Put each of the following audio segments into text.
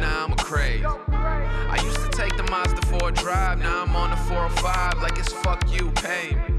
now I'm a craze. I used to take the Mazda for a drive, now I'm on the 405 like it's fuck you, pay me.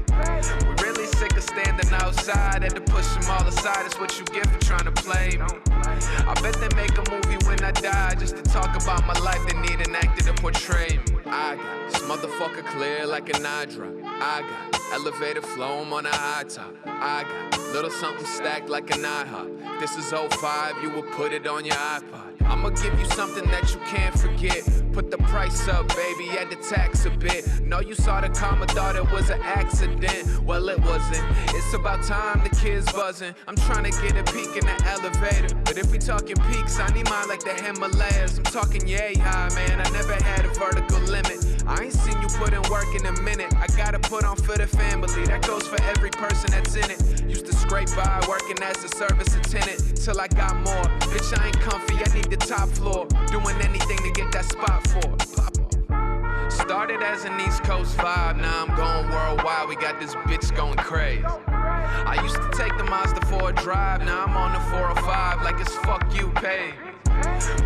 We really sick of standing outside, had to push them all aside, it's what you get for trying to play me. I bet they make a movie when I die, just to talk about my life, they need an actor to portray me. I got this motherfucker clear like an eye drop. I got elevated flow, I'm on a high top. I got little something stacked like an IHOP. This is 05, you will put it on your iPod. I'ma give you something that you can't forget. Put the price up, baby, add the tax a bit. Know you saw the comma, thought it was an accident. Well, it wasn't. It's about time the kids buzzing. I'm trying to get a peek in the elevator. But if we talking peaks, I need mine like the Himalayas. I'm talking yay high, man, I never had a vertical limit. I ain't seen you put in work in a minute. I gotta put on for the family, that goes for every person that's in it. Used to scrape by working as a service attendant till I got more. Bitch, I ain't comfy, I need the top floor. Doing anything to get that spot for. Pop off. Started as an East Coast vibe, now I'm going worldwide. We got this bitch going crazy. I used to take the Mazda for a drive, now I'm on the 405 like it's fuck you, pay.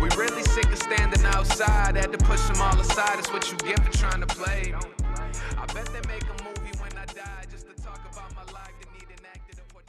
We really sick of standing outside, had to push them all aside, it's what you get for trying to play me. I bet they make a movie when I die, just to talk about my life, they need an actor to portray.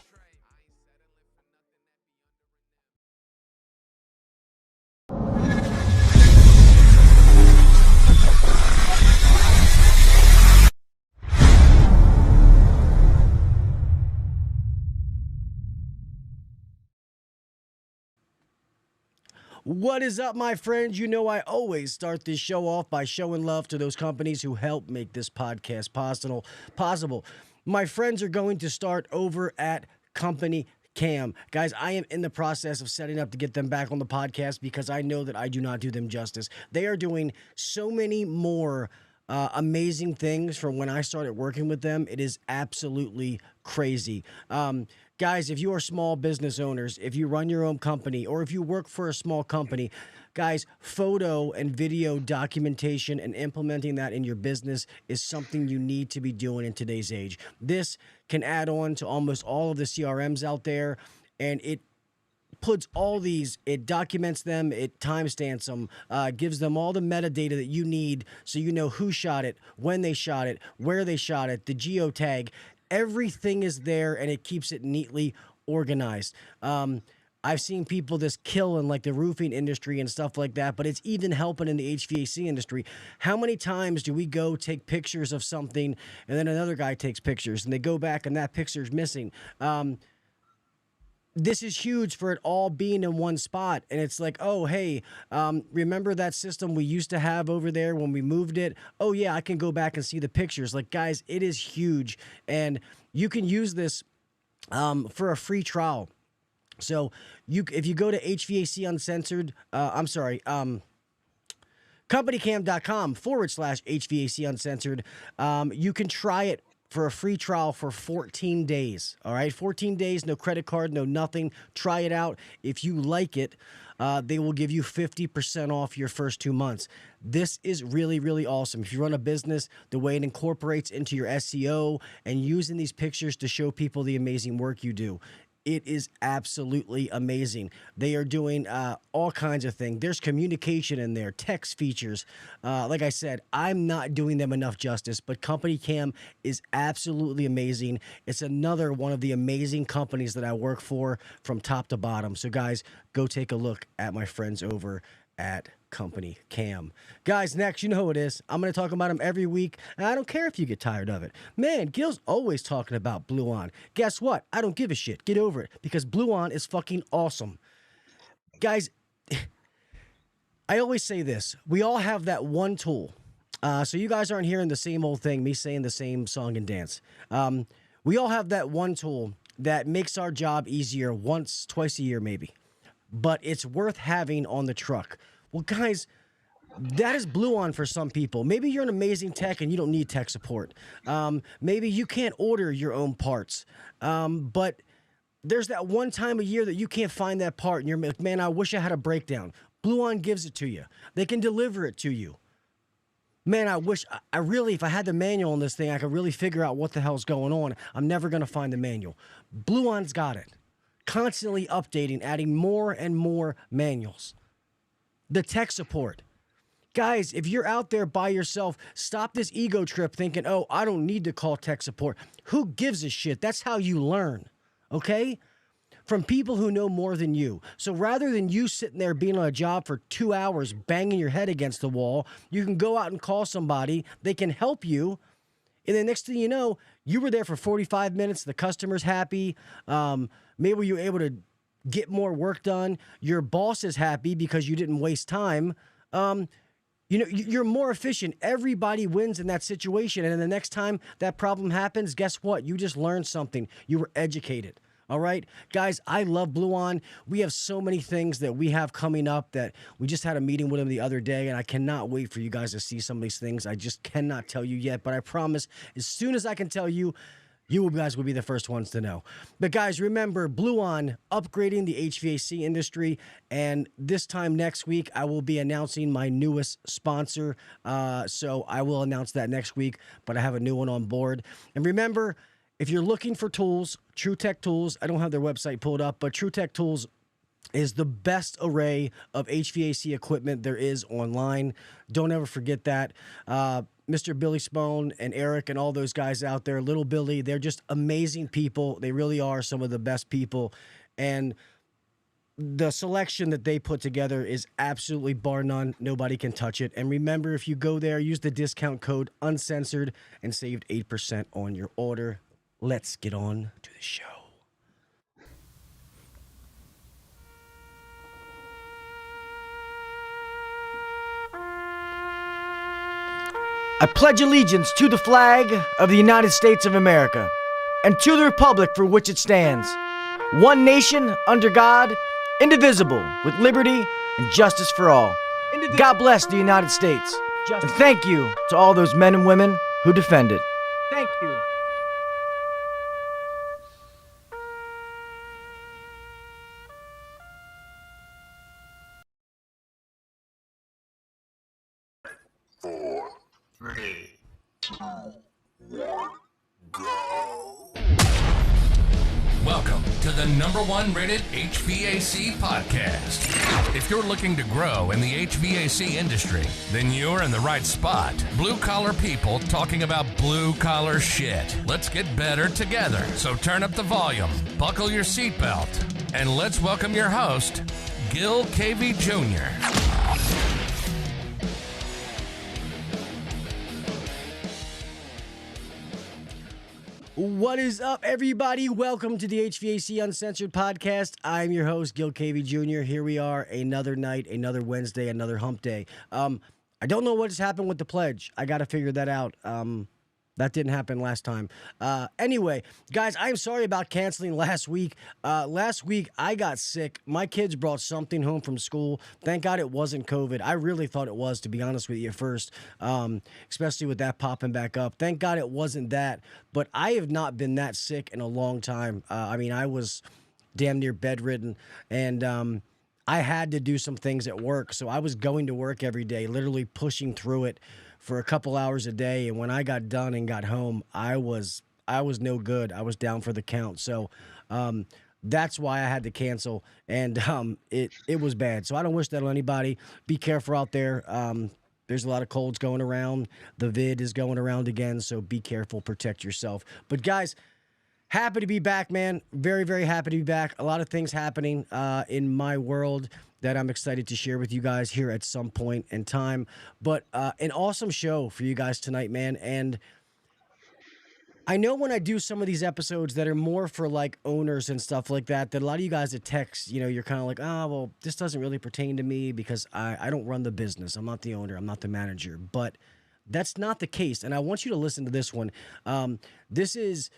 What is up, my friends? You know I always start this show off by showing love to those companies who help make this podcast possible. My friends are going to start over at COMPANYCAM. Guys, I am in the process of setting up to get them back on the podcast because I know that I do not do them justice. They are doing so many more amazing things from when I started working with them. It is absolutely crazy. Guys, if you are small business owners, if you run your own company, or if you work for a small company, guys, photo and video documentation and implementing that in your business is something you need to be doing in today's age. This can add on to almost all of the CRMs out there, and it puts all these, it documents them, it timestamps them, gives them all the metadata that you need so you know who shot it, when they shot it, where they shot it, the geotag. Everything is there, and it keeps it neatly organized. I've seen people this kill in like the roofing industry and stuff like that, but it's even helping in the HVAC industry. How many times do we go take pictures of something, and then another guy takes pictures, and they go back, and that picture's missing? This is huge for it all being in one spot. And it's like, oh, hey, remember that system we used to have over there when we moved it? Oh, yeah, I can go back and see the pictures. Like, guys, it is huge. And you can use this for a free trial. So if you go to HVAC Uncensored, COMPANYCAM.com/HVAC Uncensored, you can try it for a free trial for 14 days. All right, 14 days, no credit card, no nothing. Try it out. If you like it, they will give you 50% off your first 2 months. This is really, really awesome. If you run a business, the way it incorporates into your SEO and using these pictures to show people the amazing work you do. It is absolutely amazing. They are doing all kinds of things. There's communication in there, text features. Like I said, I'm not doing them enough justice, but COMPANYCAM is absolutely amazing. It's another one of the amazing companies that I work for from top to bottom. So, guys, go take a look at my friends over at COMPANYCAM. Guys, next, you know who it is. I'm going to talk about them every week, and I don't care if you get tired of it. Man, Gil's always talking about BLUON. Guess what? I don't give a shit. Get over it, because BLUON is fucking awesome. Guys, I always say this. We all have that one tool. So you guys aren't hearing the same old thing, me saying the same song and dance. We all have that one tool that makes our job easier once, twice a year maybe. But it's worth having on the truck. Well, guys, that is BLUON for some people. Maybe you're an amazing tech and you don't need tech support. Maybe you can't order your own parts. But there's that one time a year that you can't find that part and you're like, man, I wish I had a breakdown. BLUON gives it to you. They can deliver it to you. Man, I wish, I really, if I had the manual on this thing, I could really figure out what the hell's going on. I'm never going to find the manual. BLUON's got it. Constantly updating, adding more and more manuals. the tech support. Guys, if you're out there by yourself, stop this ego trip thinking, oh, I don't need to call tech support. Who gives a shit? That's how you learn, okay? From people who know more than you. So rather than you sitting there being on a job for 2 hours, banging your head against the wall, you can go out and call somebody. They can help you. And the next thing you know, you were there for 45 minutes. The customer's happy. Maybe you were able to get more work done. Your boss is happy because you didn't waste time. You're more efficient. Everybody wins in that situation. And then the next time that problem happens, guess what? You just learned something. You were educated. All right, guys, I love BLUON. We have so many things that we have coming up that we just had a meeting with them the other day, and I cannot wait for you guys to see some of these things. I just cannot tell you yet, but I promise as soon as I can tell you, you guys will be the first ones to know. But guys, remember, BLUON upgrading the HVAC industry, and this time next week, I will be announcing my newest sponsor. So I will announce that next week, but I have a new one on board. And remember, if you're looking for tools, TruTech Tools, I don't have their website pulled up, but TruTech Tools is the best array of HVAC equipment there is online. Don't ever forget that. Mr. Billy Spohn and Eric and all those guys out there, Little Billy, they're just amazing people. They really are some of the best people. And the selection that they put together is absolutely bar none. Nobody can touch it. And remember, if you go there, use the discount code Uncensored and save 8% on your order. Let's get on to the show. I pledge allegiance to the flag of the United States of America and to the republic for which it stands, one nation under God, indivisible, with liberty and justice for all. God bless the United States. And thank you to all those men and women who defend it. Thank you. Welcome to the #1 rated HVAC podcast. If you're looking to grow in the HVAC industry, then you're in the right spot. Blue-collar people talking about blue-collar shit. Let's get better together. So turn up the volume, buckle your seatbelt, and let's welcome your host, Gil KV Jr. What is up, everybody? Welcome to the HVAC Uncensored Podcast. I'm your host, Gil KV Jr. Here we are, another night, another Wednesday, another hump day. I don't know what has happened with the pledge. I got to figure that out. That didn't happen last time. Anyway, guys, I'm sorry about canceling last week. Last week, I got sick. My kids brought something home from school. Thank God it wasn't COVID. I really thought it was, to be honest with you, at first, especially with that popping back up. Thank God it wasn't that. But I have not been that sick in a long time. I was damn near bedridden, and I had to do some things at work. So I was going to work every day, literally pushing through it for a couple hours a day, and when I got done and got home, I was no good. I was down for the count. So that's why I had to cancel, and it was bad. So I don't wish that on anybody. Be careful out there. There's a lot of colds going around. The vid is going around again, so be careful. Protect yourself. But guys, happy to be back, man. Very, very happy to be back. A lot of things happening in my world that I'm excited to share with you guys here at some point in time. But an awesome show for you guys tonight, man. And I know when I do some of these episodes that are more for like owners and stuff like that a lot of you guys that text, you're kind of like, well, this doesn't really pertain to me because I don't run the business. I'm not the owner. I'm not the manager. But that's not the case. And I want you to listen to this one. This is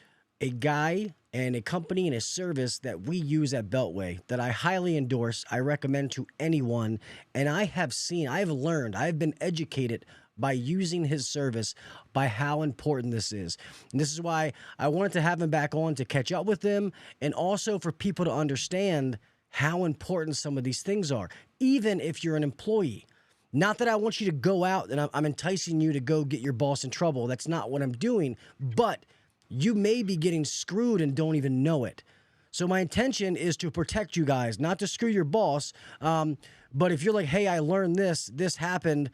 a guy and a company and a service that we use at Beltway that I highly endorse. I recommend to anyone. And I've learned, I've been educated by using his service by how important this is. And this is why I wanted to have him back on to catch up with them and also for people to understand how important some of these things are, even if you're an employee. Not that I want you to go out and I'm enticing you to go get your boss in trouble. That's not what I'm doing. But you may be getting screwed and don't even know it. So my intention is to protect you guys, not to screw your boss. But if you're like, hey, I learned this happened,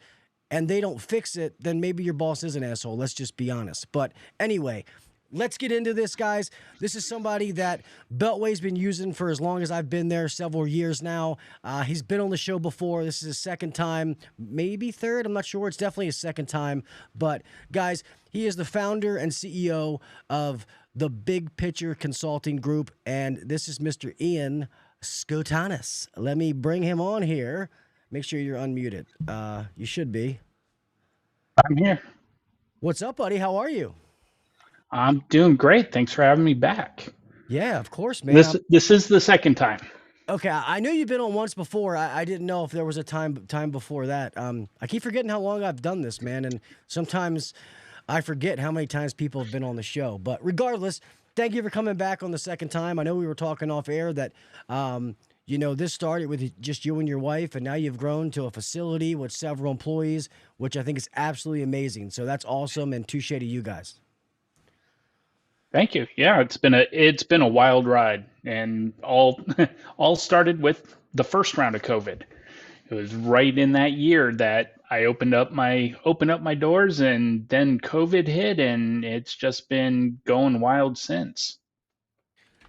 and they don't fix it, then maybe your boss is an asshole. Let's just be honest. But anyway, let's get into this, guys. This is somebody that Beltway's been using for as long as I've been there, several years now. He's been on the show before. This is his second time, maybe third. I'm not sure. It's definitely his second time. But, guys, he is the founder and CEO of the Big Picture Consulting Group, and this is Mr. Ian Schotanus. Let me bring him on here. Make sure you're unmuted. You should be. I'm here. What's up, buddy? How are you? I'm doing great. Thanks for having me back. Yeah, of course, man. This is the second time. Okay, I knew you've been on once before. I didn't know if there was a time before that. I keep forgetting how long I've done this, man, and sometimes I forget how many times people have been on the show. But regardless, thank you for coming back on the second time. I know we were talking off air that this started with just you and your wife, and now you've grown to a facility with several employees, which I think is absolutely amazing. So that's awesome, and touche to you guys. Thank you. Yeah, it's been a wild ride, and all started with the first round of COVID. It was right in that year that I opened up my doors, and then COVID hit, and it's just been going wild since.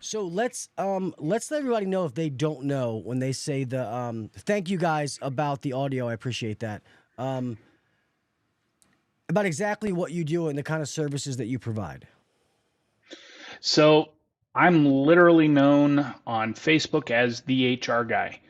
So let's let everybody know, if they don't know, when they say the thank you guys about the audio. I appreciate that. About exactly what you do and the kind of services that you provide. So I'm literally known on Facebook as the HR guy.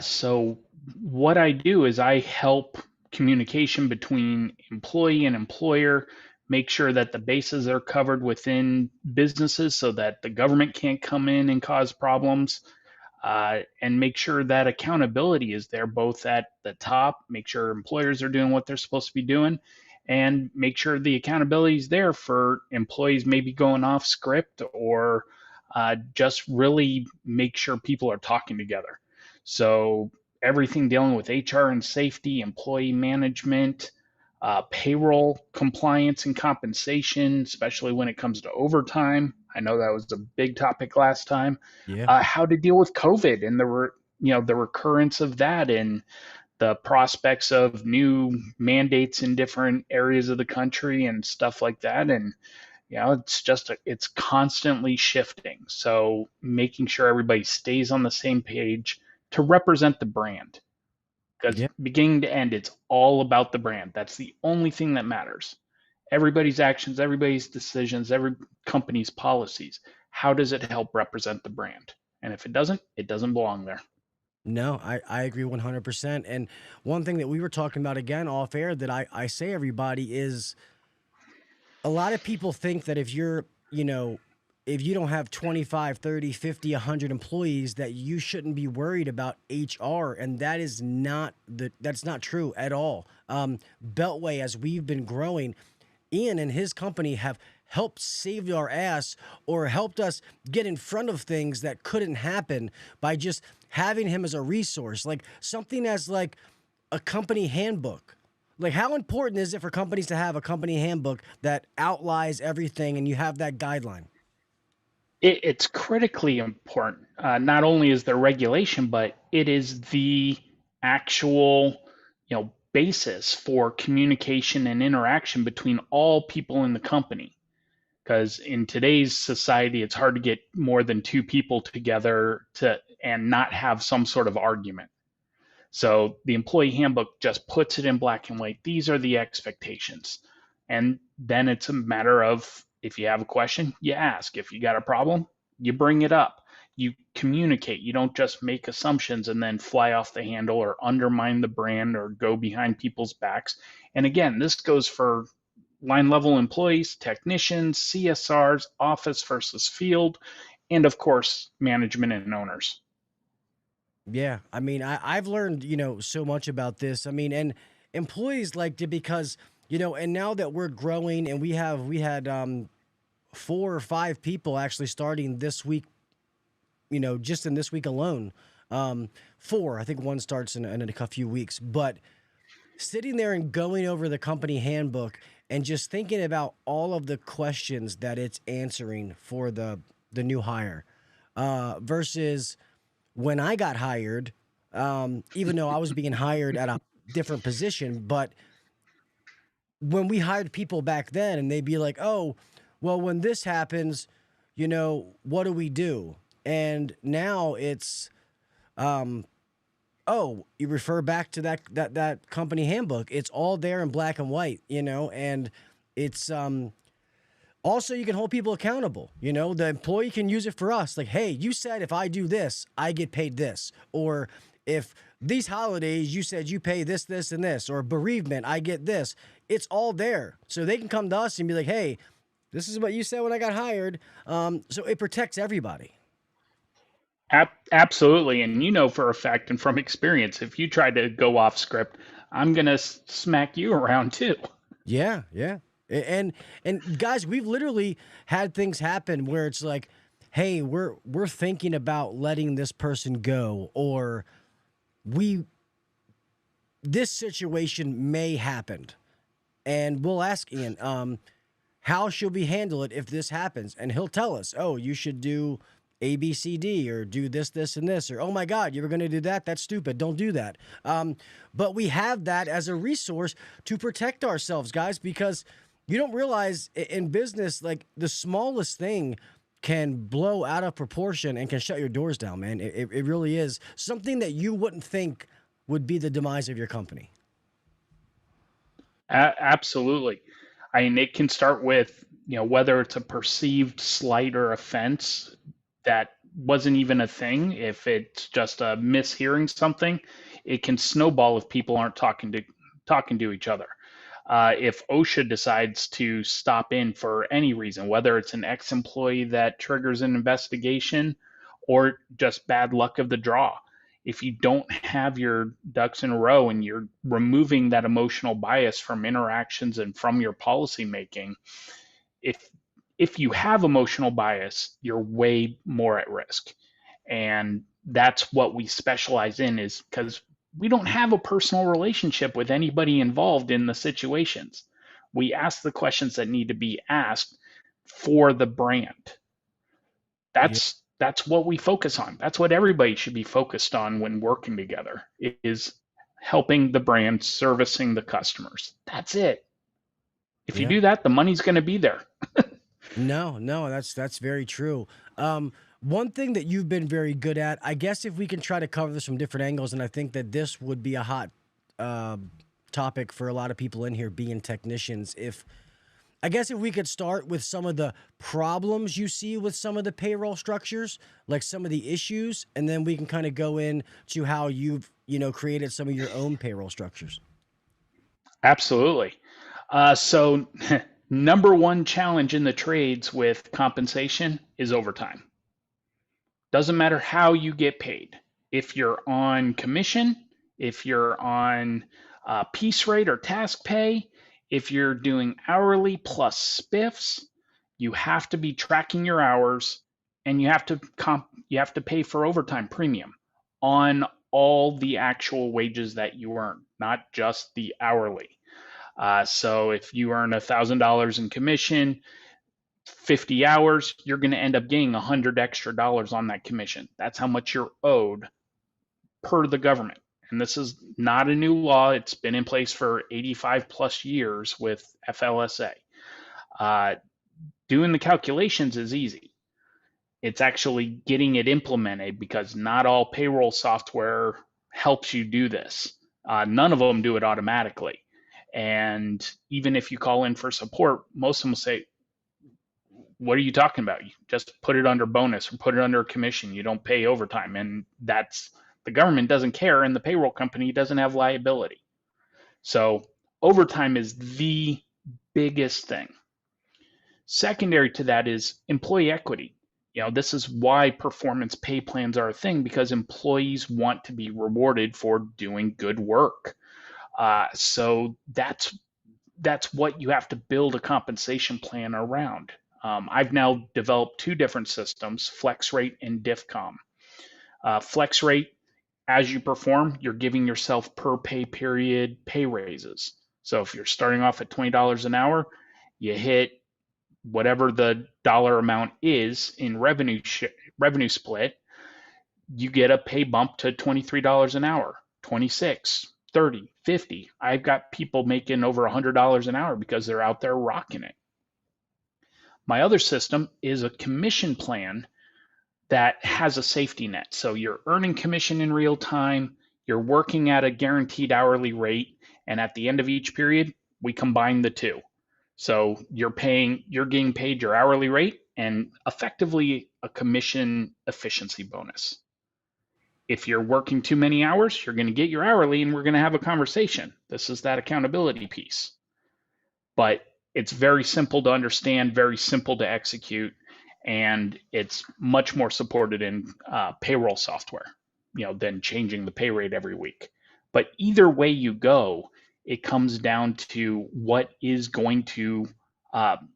So what I do is I help communication between employee and employer, make sure that the bases are covered within businesses so that the government can't come in and cause problems, and make sure that accountability is there both at the top, make sure employers are doing what they're supposed to be doing, and make sure the accountability is there for employees maybe going off script, or just really make sure people are talking together. So everything dealing with HR and safety, employee management, payroll compliance and compensation, especially when it comes to overtime. I know that was a big topic last time. Yeah. How to deal with COVID and the recurrence of that, and the prospects of new mandates in different areas of the country and stuff like that. And it's constantly shifting. So making sure everybody stays on the same page to represent the brand. Because beginning to end, it's all about the brand. That's the only thing that matters. Everybody's actions, everybody's decisions, every company's policies. How does it help represent the brand? And if it doesn't belong there. No, I agree 100%. And one thing that we were talking about again off air that I say everybody is, a lot of people think that if you're, if you don't have 25, 30, 50, 100 employees, that you shouldn't be worried about HR. And that is that's not true at all. Beltway, as we've been growing, Ian and his company have helped save our ass, or helped us get in front of things that couldn't happen by just having him as a resource, like something as like a company handbook. Like, how important is it for companies to have a company handbook that outlines everything and you have that guideline? It's critically important. Not only is there regulation, but it is the actual, basis for communication and interaction between all people in the company. Because in today's society, it's hard to get more than two people together and not have some sort of argument. So the employee handbook just puts it in black and white. These are the expectations. And then it's a matter of, if you have a question, you ask. If you got a problem, you bring it up. You communicate. You don't just make assumptions and then fly off the handle or undermine the brand or go behind people's backs. And again, this goes for line level employees, technicians, CSRs, office versus field, and of course, management and owners. Yeah, I mean, I've learned, so much about this. I mean, and employees liked it because, and now that we're growing and we had 4 or 5 people actually starting this week, just in this week alone. 4, I think one starts in a few weeks. But sitting there and going over the company handbook and just thinking about all of the questions that it's answering for the new hire. versus when I got hired, even though I was being hired at a different position, but when we hired people back then and they'd be like, oh, well, when this happens, what do we do? And now it's, oh, you refer back to that company handbook. It's all there in black and white, and it's, also, you can hold people accountable. The employee can use it for us. Like, hey, you said if I do this, I get paid this. Or if these holidays, you said you pay this, this, and this. Or bereavement, I get this. It's all there. So they can come to us and be like, hey, this is what you said when I got hired. So it protects everybody. Absolutely. And for a fact and from experience, if you try to go off script, I'm going to smack you around too. Yeah. And guys, we've literally had things happen where it's like, hey, we're thinking about letting this person go, or this situation may happen. And we'll ask Ian, how should we handle it if this happens? And he'll tell us, oh, you should do A, B, C, D, or do this, this, and this, or, oh my God, you were going to do that? That's stupid. Don't do that. But we have that as a resource to protect ourselves, guys, because you don't realize in business, like the smallest thing can blow out of proportion and can shut your doors down, man. It really is something that you wouldn't think would be the demise of your company. Absolutely. I mean, it can start with, whether it's a perceived slight or offense that wasn't even a thing. If it's just a mishearing something, it can snowball if people aren't talking to each other. If OSHA decides to stop in for any reason, whether it's an ex-employee that triggers an investigation or just bad luck of the draw, if you don't have your ducks in a row and you're removing that emotional bias from interactions and from your policy making, if you have emotional bias, you're way more at risk. And that's what we specialize in, is because we don't have a personal relationship with anybody involved in the situations. We ask the questions that need to be asked for the brand. That's what we focus on. That's what everybody should be focused on when working together, is helping the brand, servicing the customers. That's it. If you do that, the money's going to be there. No, that's very true. One thing that you've been very good at, I guess if we can try to cover this from different angles, and I think that this would be a hot topic for a lot of people in here being technicians. If we could start with some of the problems you see with some of the payroll structures, like some of the issues, and then we can kind of go into how you've, created some of your own payroll structures. Absolutely. So number one challenge in the trades with compensation is overtime. Doesn't matter how you get paid. If you're on commission, if you're on piece rate or task pay, if you're doing hourly plus spiffs, you have to be tracking your hours, and you have to pay for overtime premium on all the actual wages that you earn, not just the hourly. So if you earn $1,000 in commission, 50 hours, you're going to end up getting $100 extra on that commission. That's how much you're owed per the government. And this is not a new law. It's been in place for 85 plus years with FLSA. Doing the calculations is easy. It's actually getting it implemented, because not all payroll software helps you do this. None of them do it automatically. And even if you call in for support, most of them will say, what are you talking about? You just put it under bonus or put it under commission. You don't pay overtime. And the government doesn't care, and the payroll company doesn't have liability. So overtime is the biggest thing. Secondary to that is employee equity. This is why performance pay plans are a thing, because employees want to be rewarded for doing good work. So that's what you have to build a compensation plan around. I've now developed two different systems, FlexRate and DIFCOM. FlexRate, as you perform, you're giving yourself per pay period pay raises. So if you're starting off at $20 an hour, you hit whatever the dollar amount is in revenue split, you get a pay bump to $23 an hour, 26, 30, 50. I've got people making over $100 an hour because they're out there rocking it. My other system is a commission plan that has a safety net. So you're earning commission in real time, you're working at a guaranteed hourly rate, and at the end of each period, we combine the two. So you're getting paid your hourly rate and effectively a commission efficiency bonus. If you're working too many hours, you're going to get your hourly and we're going to have a conversation. This is that accountability piece. But it's very simple to understand, very simple to execute, and it's much more supported in payroll software, than changing the pay rate every week. But either way you go, it comes down to what is going to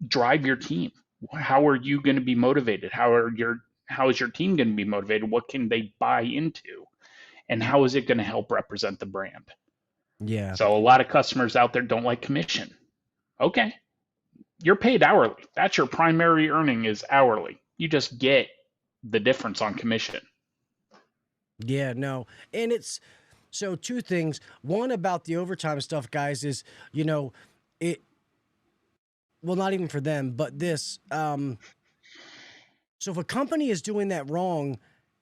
drive your team. How are you going to be motivated? How is your team going to be motivated? What can they buy into? And how is it going to help represent the brand? Yeah. So a lot of customers out there don't like commission. Okay. You're paid hourly. That's your primary earning is hourly. You just get the difference on commission. Yeah, no. And it's so two things. One about the overtime stuff, guys, is, well, not even for them, but this, so if a company is doing that wrong,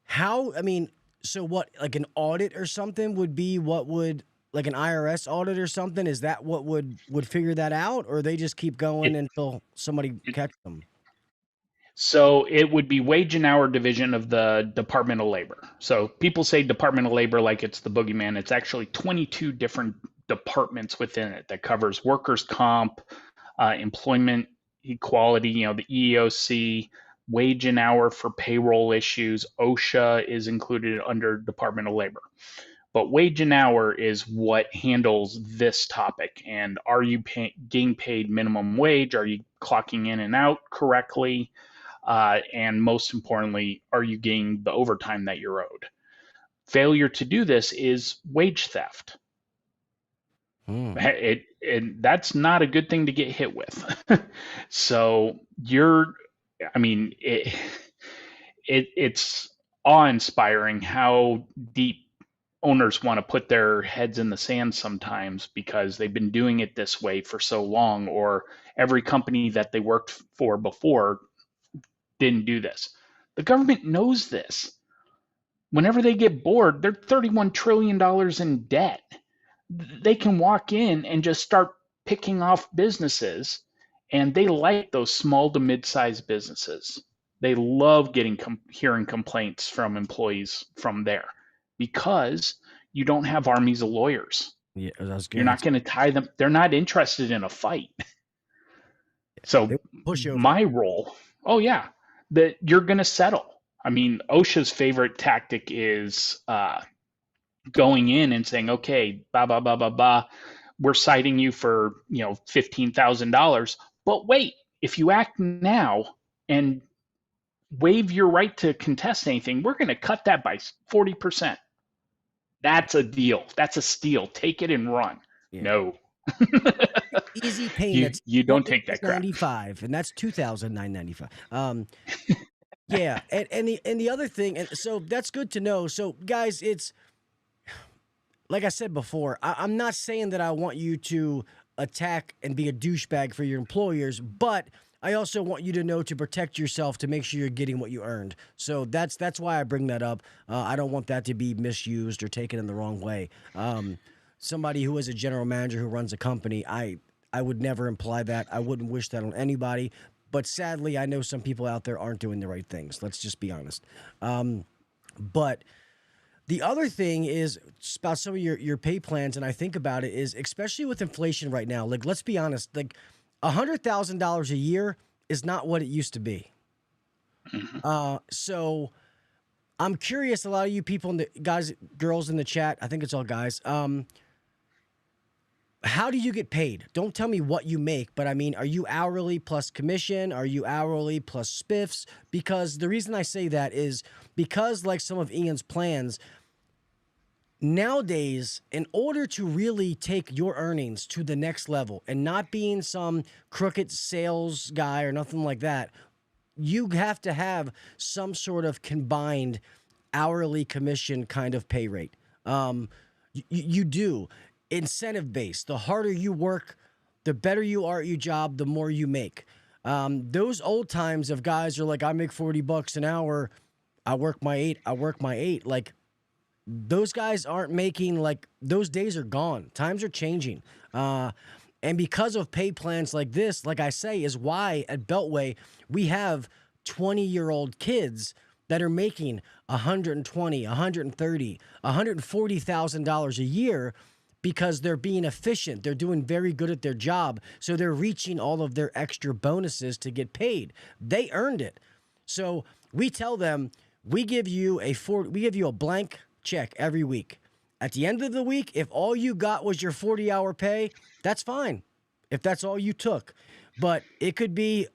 so what, like an audit or something would be what would, like an IRS audit or something? Is that what would figure that out, or they just keep going until somebody catches them? So it would be wage and hour division of the Department of Labor. So people say Department of Labor like it's the boogeyman. It's actually 22 different departments within it that covers workers' comp, employment equality, the EEOC, wage and hour for payroll issues. OSHA is included under Department of Labor. But wage and hour is what handles this topic. And are you getting paid minimum wage? Are you clocking in and out correctly? And most importantly, are you getting the overtime that you're owed? Failure to do this is wage theft. That's not a good thing to get hit with. So it's awe-inspiring how deep owners want to put their heads in the sand sometimes because they've been doing it this way for so long, or every company that they worked for before didn't do this. The government knows this. Whenever they get bored, they're $31 trillion in debt. They can walk in and just start picking off businesses, and they like those small to mid-sized businesses. They love hearing complaints from employees from there because you don't have armies of lawyers. Yeah, that's good. You're not going to tie them. They're not interested in a fight. So my role, that you're going to settle. OSHA's favorite tactic is going in and saying, okay, we're citing you for, $15,000. But wait, if you act now and waive your right to contest anything, we're going to cut that by 40%. That's a deal. That's a steal. Take it and run. Yeah. No. Easy payments. You don't take that crap. $95, and that's $2,995. Yeah, and the other thing, and so that's good to know. So guys, it's like I said before, I'm not saying that I want you to attack and be a douchebag for your employers, but I also want you to know to protect yourself to make sure you're getting what you earned. So that's why I bring that up. I don't want that to be misused or taken in the wrong way. Somebody who is a general manager who runs a company, I would never imply that. I wouldn't wish that on anybody. But sadly, I know some people out there aren't doing the right things. Let's just be honest. But the other thing is about some of your pay plans, and I think about it, is especially with inflation right now, like, let's be honest, like, $100,000 a year is not what it used to be. So I'm curious, a lot of you people, girls in the chat, I think it's all guys, how do you get paid? Don't tell me what you make, but are you hourly plus commission? Are you hourly plus spiffs? Because the reason I say that is because, like some of Ian's plans, nowadays, in order to really take your earnings to the next level and not being some crooked sales guy or nothing like that, you have to have some sort of combined hourly commission kind of pay rate. You do. Incentive based. The harder you work, the better you are at your job, the more you make. Those old times of guys are like, I make $40 an hour, I work my 8. Like, those guys aren't making, like, those days are gone. Times are changing. And because of pay plans like this, like I say, is why at Beltway we have 20-year-old kids that are making $120,000, $130,000, $140,000 a year because they're being efficient. They're doing very good at their job. So they're reaching all of their extra bonuses to get paid. They earned it. So we tell them, we give you a blank check every week. At the end of the week, if all you got was your 40-hour pay, that's fine. If that's all you took. But it could be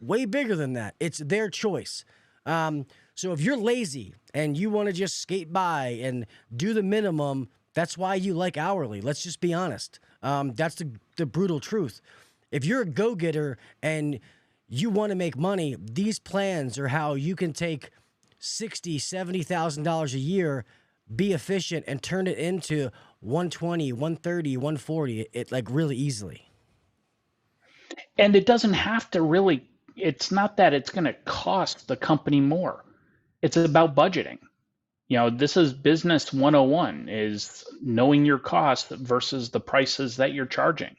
way bigger than that. It's their choice. So if you're lazy and you want to just skate by and do the minimum, that's why you like hourly. Let's just be honest. That's the brutal truth. If you're a go-getter and you want to make money, these plans are how you can take $60,000, $70,000 a year, be efficient, and turn it into 120, 130, 140, it like really easily. And it doesn't have to really, it's not that it's going to cost the company more. It's about budgeting. You know, this is business 101, is knowing your cost versus the prices that you're charging.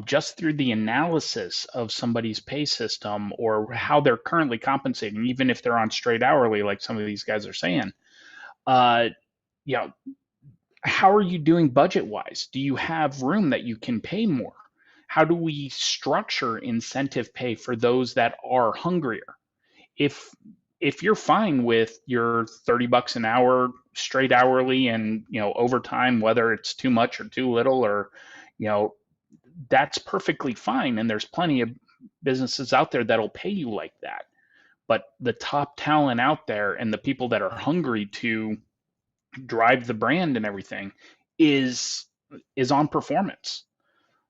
Just through the analysis of somebody's pay system or how they're currently compensating, even if they're on straight hourly, like some of these guys are saying, you know, how are you doing budget wise? Do you have room that you can pay more? How do we structure incentive pay for those that are hungrier? If you're fine with your $30 an hour straight hourly and, you know, overtime, whether it's too much or too little, or, you know, that's perfectly fine. And there's plenty of businesses out there that'll pay you like that. But the top talent out there and the people that are hungry to drive the brand and everything is on performance.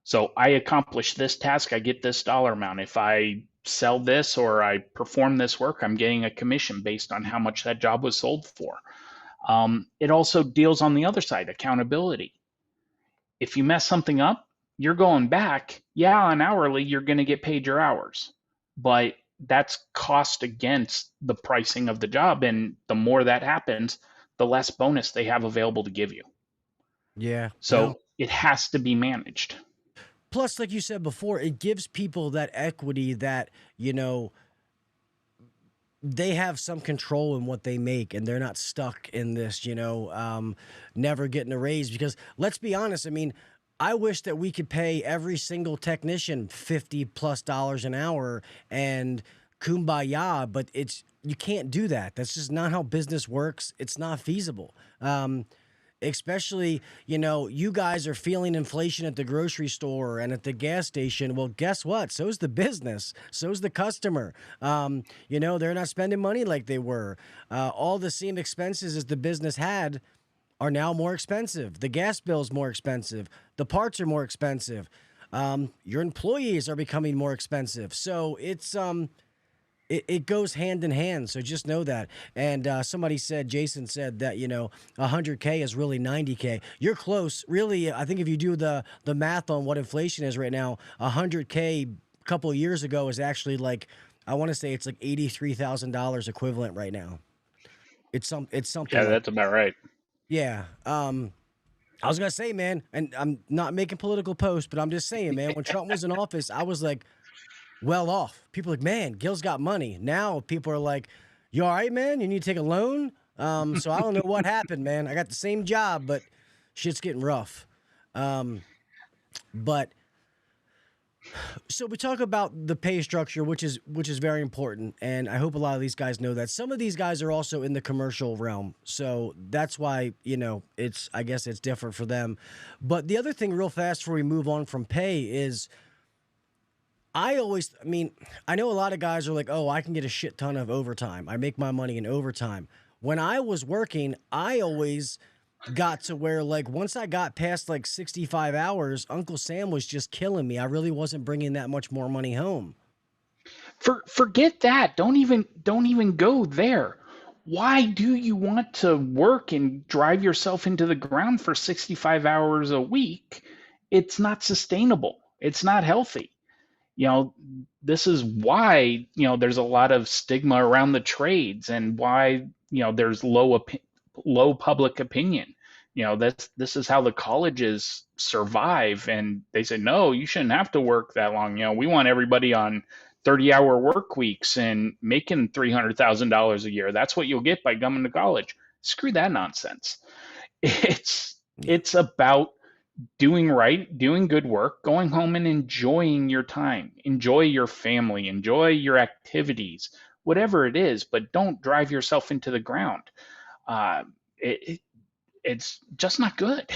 So I accomplish this task, I get this dollar amount. If I sell this or I perform this work, I'm getting a commission based on how much that job was sold for. It also deals on the other side, accountability. If you mess something up, you're going back. Yeah, on hourly, you're going to get paid your hours, but that's cost against the pricing of the job. And the more that happens, the less bonus they have available to give you. Yeah. So it has to be managed. Plus, like you said before, it gives people that equity that, you know, they have some control in what they make and they're not stuck in this, you know, never getting a raise. Because let's be honest, I mean, I wish that we could pay every single technician $50+ an hour and kumbaya, but you can't do that. That's just not how business works. It's not feasible. Especially, you know, you guys are feeling inflation at the grocery store and at the gas station. Well, guess what? So's the business. So's the customer. You know, they're not spending money like they were. All the same expenses as the business had are now more expensive. The gas bill's more expensive. The parts are more expensive. Your employees are becoming more expensive. So it's it goes hand in hand. So just know that. And somebody said, Jason said that, you know, 100K is really 90K. You're close. Really, I think if you do the math on what inflation is right now, 100K a couple of years ago is actually like, I want to say it's like $83,000 equivalent right now. It's something. Yeah, that's about right. Yeah. I was going to say, man, and I'm not making political posts, but I'm just saying, man, when Trump was in office, I was like, well off. People are like, man, Gil's got money. Now people are like, you all right, man? You need to take a loan? So I don't know what happened, man. I got the same job, but shit's getting rough. But so we talk about the pay structure, which is very important, and I hope a lot of these guys know that. Some of these guys are also in the commercial realm, so that's why, you know, I guess it's different for them. But the other thing, real fast, before we move on from pay, is I know a lot of guys are like, oh, I can get a shit ton of overtime. I make my money in overtime. When I was working, I always got to where, like, once I got past like 65 hours, Uncle Sam was just killing me. I really wasn't bringing that much more money home. Forget that. Don't even go there. Why do you want to work and drive yourself into the ground for 65 hours a week? It's not sustainable. It's not healthy. This is why, there's a lot of stigma around the trades, and why, there's low public opinion. This is how the colleges survive, and they say, no, you shouldn't have to work that long. We want everybody on 30-hour work weeks and making $300,000 a year. That's what you'll get by coming to college. Screw that nonsense. It's about doing right, doing good work, going home and enjoying your time, enjoy your family, enjoy your activities, whatever it is, but don't drive yourself into the ground. It's just not good.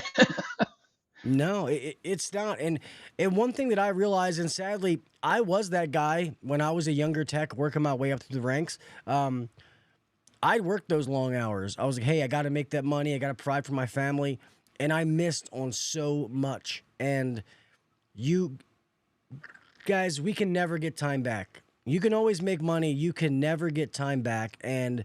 No, it's not. And one thing that I realized, and sadly, I was that guy when I was a younger tech working my way up through the ranks. I worked those long hours. I was like, hey, I got to make that money. I got to provide for my family. And I missed on so much. And you guys, we can never get time back. You can always make money. You can never get time back. And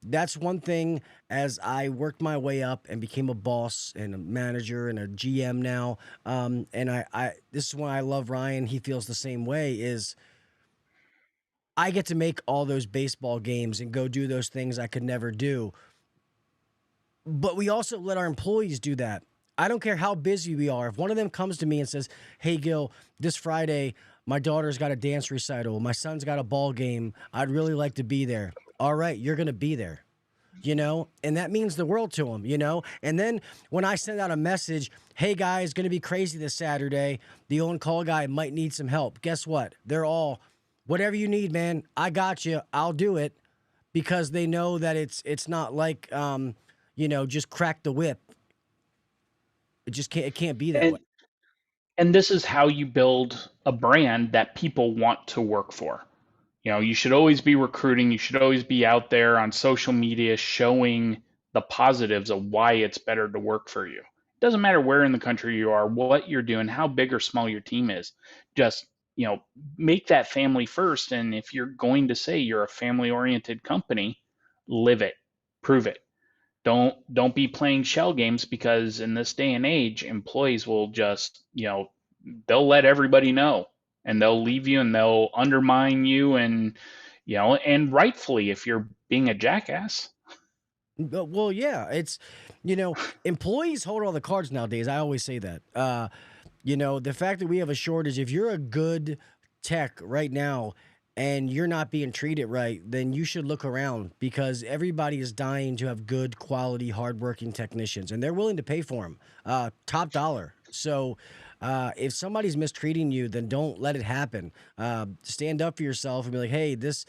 that's one thing. As I worked my way up and became a boss and a manager and a GM now, and I this is why I love Ryan. He feels the same way. Is I get to make all those baseball games and go do those things I could never do. But we also let our employees do that. I don't care how busy we are. If one of them comes to me and says, hey, Gil, this Friday, my daughter's got a dance recital. My son's got a ball game. I'd really like to be there. All right, you're going to be there, and that means the world to them, And then when I send out a message, hey, guys, going to be crazy this Saturday. The on-call guy might need some help. Guess what? They're all, whatever you need, man, I got you. I'll do it, because they know that it's not like, just crack the whip. It can't be that way. And this is how you build a brand that people want to work for. You should always be recruiting. You should always be out there on social media showing the positives of why it's better to work for you. It doesn't matter where in the country you are, what you're doing, how big or small your team is. Just, make that family first. And if you're going to say you're a family-oriented company, live it, prove it. Don't be playing shell games, because in this day and age, employees will just, they'll let everybody know, and they'll leave you and they'll undermine you, and and rightfully, if you're being a jackass. Well, yeah, it's, employees hold all the cards nowadays. I always say that. The fact that we have a shortage, if you're a good tech right now and you're not being treated right, then you should look around, because everybody is dying to have good quality, hardworking technicians, and they're willing to pay for them, top dollar. So if somebody's mistreating you, then don't let it happen. Stand up for yourself and be like, hey, this,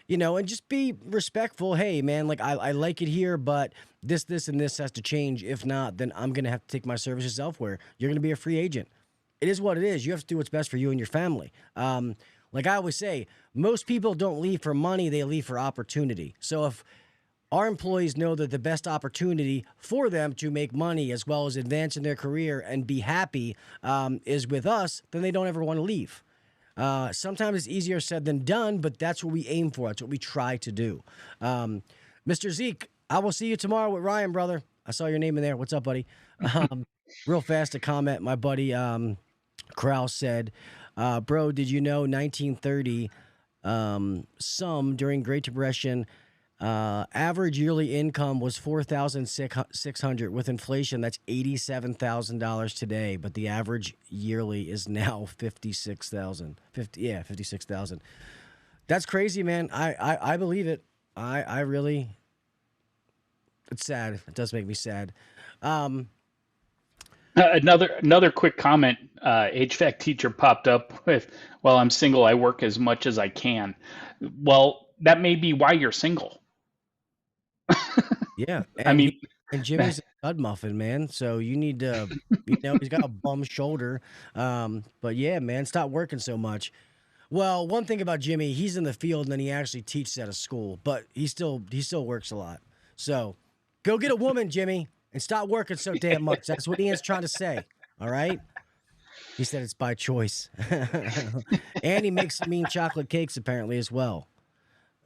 and just be respectful. Hey, man, like I like it here, but this, and this has to change. If not, then I'm going to have to take my services elsewhere. You're going to be a free agent. It is what it is. You have to do what's best for you and your family. Like I always say, most people don't leave for money, they leave for opportunity. So if our employees know that the best opportunity for them to make money as well as advance in their career and be happy is with us, then they don't ever want to leave. Sometimes it's easier said than done, but that's what we aim for. That's what we try to do. Mr. Zeke, I will see you tomorrow with Ryan, brother. I saw your name in there. What's up, buddy? Real fast, a comment. My buddy Krause said, bro, did you know 1930, some during Great Depression, average yearly income was $4,600. With inflation, that's $87,000 today, but the average yearly is now $56,000. 56,000. That's crazy, man. I believe it. I really. It's sad. It does make me sad. Another quick comment. HVAC teacher popped up with, well, I'm single. I work as much as I can. Well, that may be why you're single. Yeah. And and Jimmy's a stud muffin, man. So you need to, he's got a bum shoulder. But yeah, man, stop working so much. Well, one thing about Jimmy, he's in the field and then he actually teaches at a school, but he still works a lot. So go get a woman, Jimmy. and stop working so damn much. That's what Ian's trying to say. All right. He said it's by choice. And he makes some mean chocolate cakes apparently as well.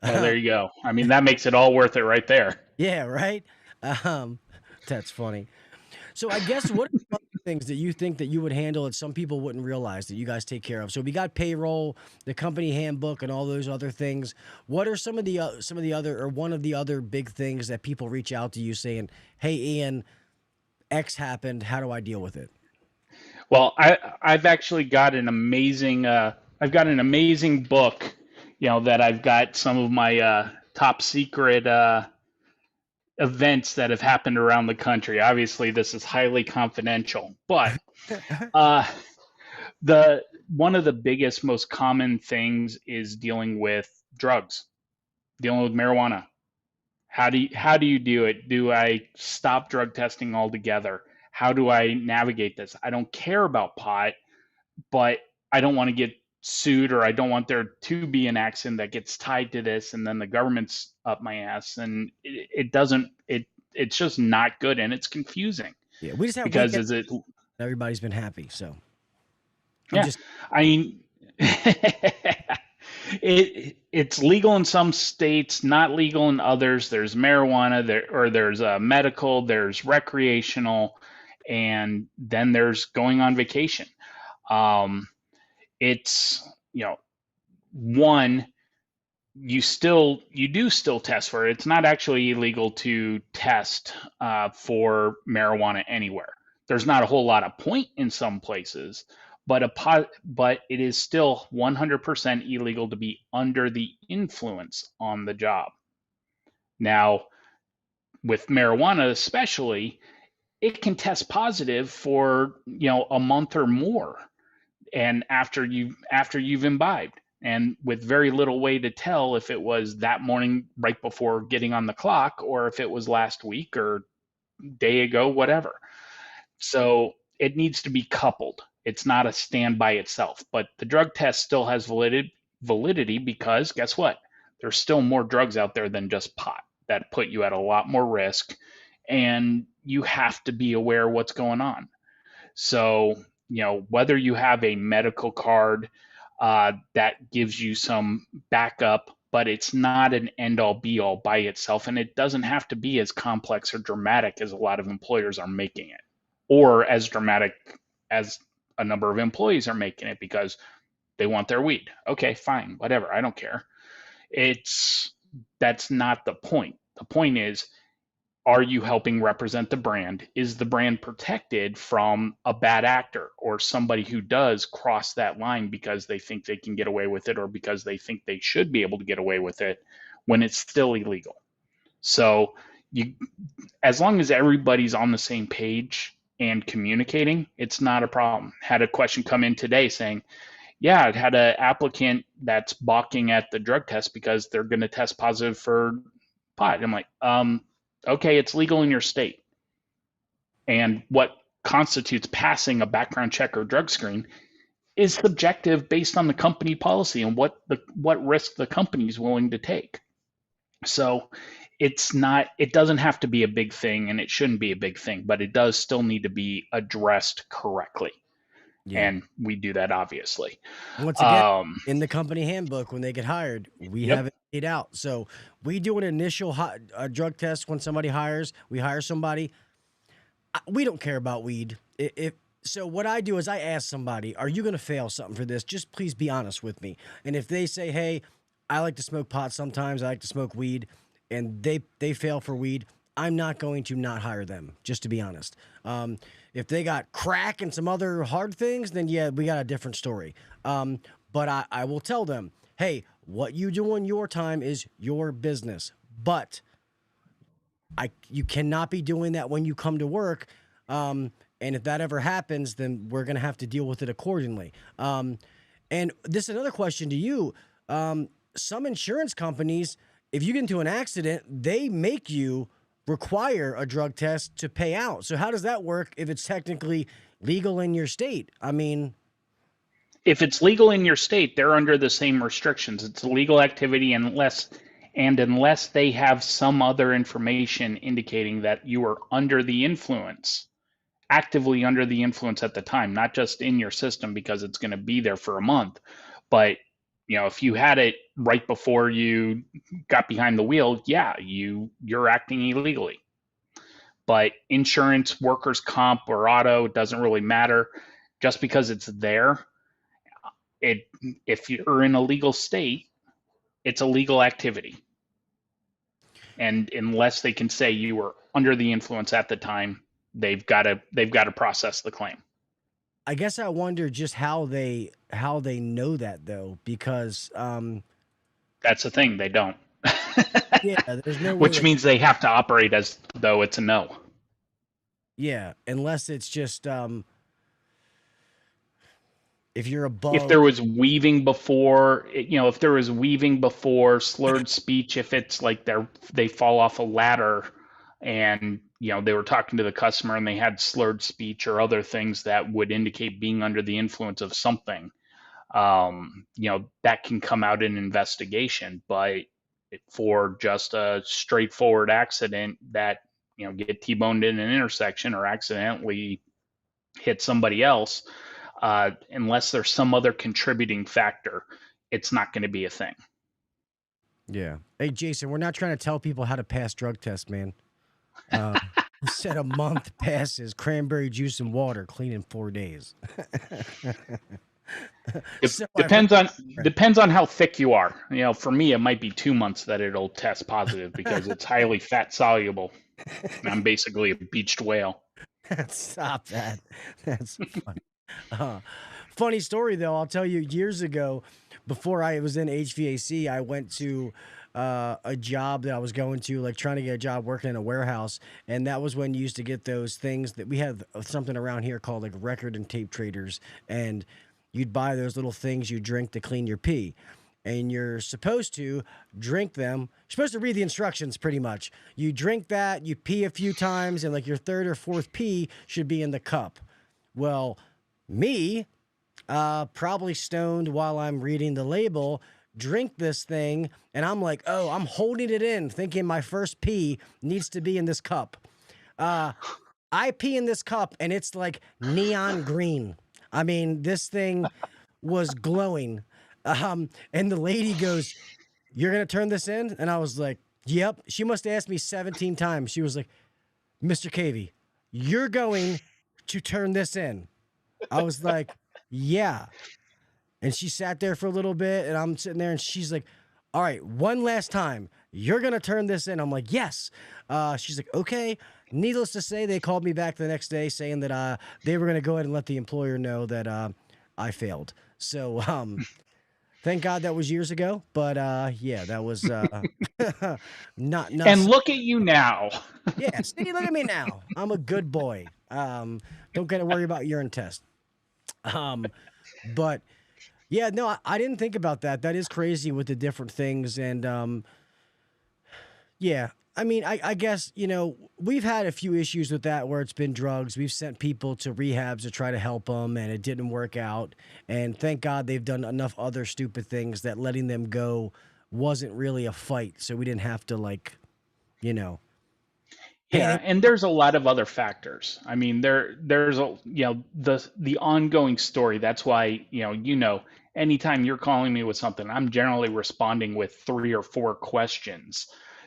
Well, there you go. I mean, that makes it all worth it right there. Yeah, right? That's funny. So I guess what are some things that you think that you would handle that some people wouldn't realize that you guys take care of? So we got payroll, the company handbook, and all those other things. What are some of the other, or one of the other big things that people reach out to you saying, "Hey, Ian, X happened. How do I deal with it?" Well, I've actually got an amazing book, that I've got some of my top secret events that have happened around the country. Obviously, this is highly confidential, but one of the biggest, most common things is dealing with drugs, dealing with marijuana. How do you do it? Do I stop drug testing altogether? How do I navigate this? I don't care about pot, but I don't want to get sued, or I don't want there to be an accident that gets tied to this, and then the government's up my ass, and it's just not good, and it's confusing. Yeah, we just have because everybody's been happy, so I mean, it's legal in some states, not legal in others. There's marijuana, there's medical, there's recreational, and then there's going on vacation. It's, one, you do still test for it. It's not actually illegal to test for marijuana anywhere. There's not a whole lot of point in some places, but it is still 100% illegal to be under the influence on the job. Now, with marijuana especially, it can test positive for a month or more, and after you've imbibed, and with very little way to tell if it was that morning right before getting on the clock, or if it was last week or day ago, whatever. So it needs to be coupled. It's not a stand by itself, but the drug test still has validity because guess what? There's still more drugs out there than just pot that put you at a lot more risk, and you have to be aware what's going on. So, whether you have a medical card that gives you some backup, but it's not an end all be all by itself, and it doesn't have to be as complex or dramatic as a lot of employers are making it, or as dramatic as a number of employees are making it because they want their weed. Okay, fine, whatever, I don't care. That's not the point. The point is, are you helping represent the brand? Is the brand protected from a bad actor or somebody who does cross that line because they think they can get away with it, or because they think they should be able to get away with it when it's still illegal? So as long as everybody's on the same page and communicating, it's not a problem. Had a question come in today saying, yeah, I'd had an applicant that's balking at the drug test because they're going to test positive for pot. I'm like, okay, it's legal in your state. And what constitutes passing a background check or drug screen is subjective based on the company policy and what risk the company is willing to take. So it doesn't have to be a big thing, and it shouldn't be a big thing, but it does still need to be addressed correctly. Yeah. And we do that, obviously. Once again, in the company handbook, when they get hired, we have it laid out. So we do an initial drug test when somebody we hire somebody. We don't care about weed. So what I do is I ask somebody, are you going to fail something for this? Just please be honest with me. And if they say, hey, I like to smoke pot sometimes, I like to smoke weed, and they fail for weed, I'm not going to not hire them, just to be honest. If they got crack and some other hard things, then yeah, we got a different story. But I will tell them, hey, what you do on your time is your business. But you cannot be doing that when you come to work. And if that ever happens, then we're going to have to deal with it accordingly. And this is another question to you. Some insurance companies, if you get into an accident, they make you require a drug test to pay out. So how does that work if it's technically legal in your state? I mean, if it's legal in your state, they're under the same restrictions. It's a legal activity unless And unless they have some other information indicating that you are under the influence, actively under the influence at the time, not just in your system because it's going to be there for a month, but if you had it right before you got behind the wheel, yeah, you're acting illegally. But insurance, workers' comp, or auto, it doesn't really matter. Just because it's there, if you're in a legal state, it's a legal activity. And unless they can say you were under the influence at the time, they've got to process the claim. I guess I wonder just how they know that though, because that's the thing, they don't. Yeah, there's no way which means they have to operate as though it's a no. Yeah, unless it's just if you're above. If there was weaving before, if there was weaving before, slurred speech, if it's like they fall off a ladder and, they were talking to the customer and they had slurred speech or other things that would indicate being under the influence of something, that can come out in investigation. But for just a straightforward accident that, get T-boned in an intersection or accidentally hit somebody else, unless there's some other contributing factor, it's not going to be a thing. Yeah. Hey, Jason, we're not trying to tell people how to pass drug tests, man. We said a month passes, cranberry juice and water, clean in 4 days. It depends on how thick you are. For me, it might be 2 months that it'll test positive because it's highly fat soluble. I'm basically a beached whale. Stop that. That's funny. Funny story, though. I'll tell you, years ago, before I was in HVAC, I went to a job that I was going to, like trying to get a job working in a warehouse. And that was when you used to get those things that we have something around here called like record and tape traders. And you'd buy those little things you drink to clean your pee. And you're supposed to drink them. You're supposed to read the instructions pretty much. You drink that, you pee a few times, and like your third or fourth pee should be in the cup. Well, me, probably stoned while I'm reading the label, drink this thing, and I'm like, oh, I'm holding it in, thinking my first pee needs to be in this cup. I pee in this cup, and it's like neon green. I mean, this thing was glowing. And the lady goes, "You're going to turn this in?" And I was like, yep. She must have asked me 17 times. She was like, "Mr. Cavey, you're going to turn this in?" I was like, yeah. And she sat there for a little bit, and I'm sitting there, and she's like, "All right, one last time. You're going to turn this in." I'm like, yes. She's like, okay. Needless to say, they called me back the next day saying that they were going to go ahead and let the employer know that I failed. So thank God that was years ago. But yeah, that was not. And look at you now. Yeah, see, look at me now. I'm a good boy. Don't got to worry about urine test. But yeah, no, I didn't think about that. That is crazy with the different things. And yeah, I mean, I guess, we've had a few issues with that where it's been drugs. We've sent people to rehabs to try to help them, and it didn't work out. And thank God they've done enough other stupid things that letting them go wasn't really a fight. So we didn't have to, Yeah, and there's a lot of other factors. I mean, there's the ongoing story. That's why, anytime you're calling me with something, I'm generally responding with 3 or 4 questions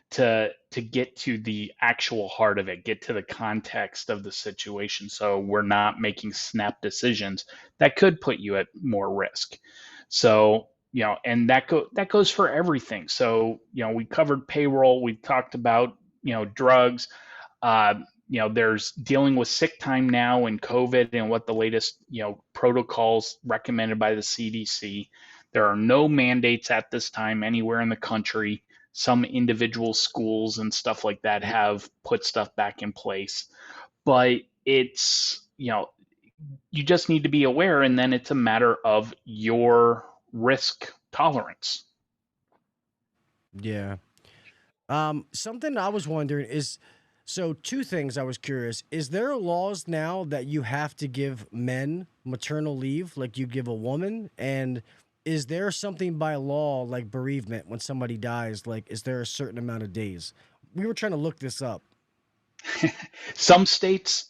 to get to the actual heart of it, get to the context of the situation, so we're not making snap decisions that could put you at more risk. So, and that goes for everything. So, we covered payroll, we talked about, drugs. There's dealing with sick time now in COVID and what the latest, protocols recommended by the CDC. There are no mandates at this time anywhere in the country. Some individual schools and stuff like that have put stuff back in place, but it's, you just need to be aware, and then it's a matter of your risk tolerance. Yeah. Something I was wondering is, so 2 things I was curious. Is there laws now that you have to give men maternal leave like you give a woman? And is there something by law like bereavement when somebody dies? Like, is there a certain amount of days? We were trying to look this up. Some states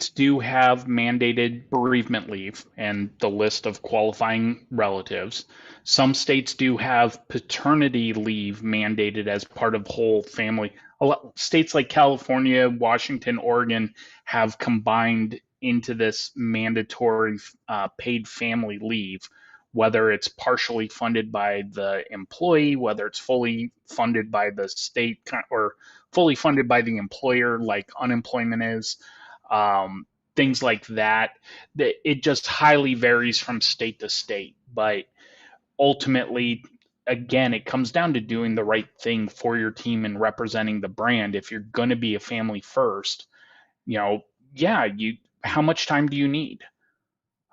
do have mandated bereavement leave and the list of qualifying relatives. Some states do have paternity leave mandated as part of whole family. States like California, Washington, Oregon have combined into this mandatory paid family leave, whether it's partially funded by the employee, whether it's fully funded by the state, or fully funded by the employer, like unemployment is, things like that. It just highly varies from state to state. But ultimately, again, it comes down to doing the right thing for your team and representing the brand. If you're going to be a family first, how much time do you need?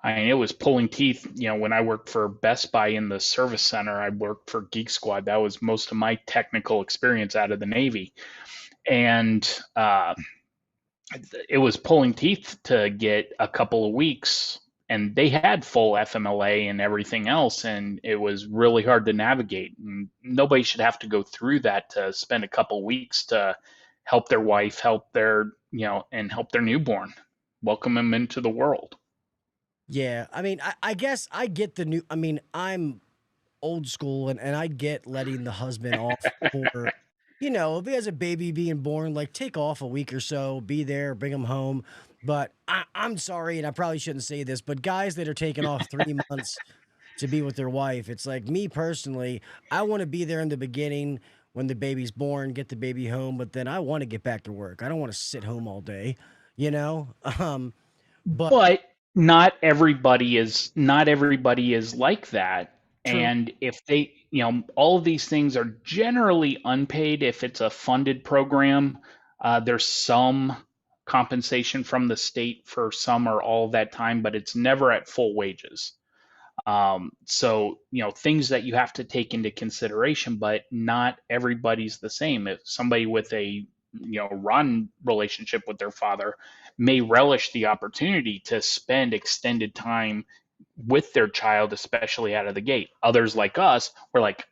I mean, it was pulling teeth. When I worked for Best Buy in the service center, I worked for Geek Squad. That was most of my technical experience out of the Navy. And it was pulling teeth to get a couple of weeks. And they had full FMLA and everything else. And it was really hard to navigate. And nobody should have to go through that to spend a couple of weeks to help their wife, help their newborn, welcome them into the world. Yeah, I mean, I guess I get I'm old school and I get letting the husband off for, if he has a baby being born, like take off a week or so, be there, bring him home. But I'm sorry, and I probably shouldn't say this, but guys that are taking off 3 months to be with their wife, it's like me personally, I want to be there in the beginning when the baby's born, get the baby home, but then I want to get back to work. I don't want to sit home all day, But not everybody is like that. True. And if they, all of these things are generally unpaid. If it's a funded program, there's some compensation from the state for some or all of that time, but it's never at full wages. So, things that you have to take into consideration, but not everybody's the same. If somebody with a rotten relationship with their father may relish the opportunity to spend extended time with their child, especially out of the gate. Others like us, we're like,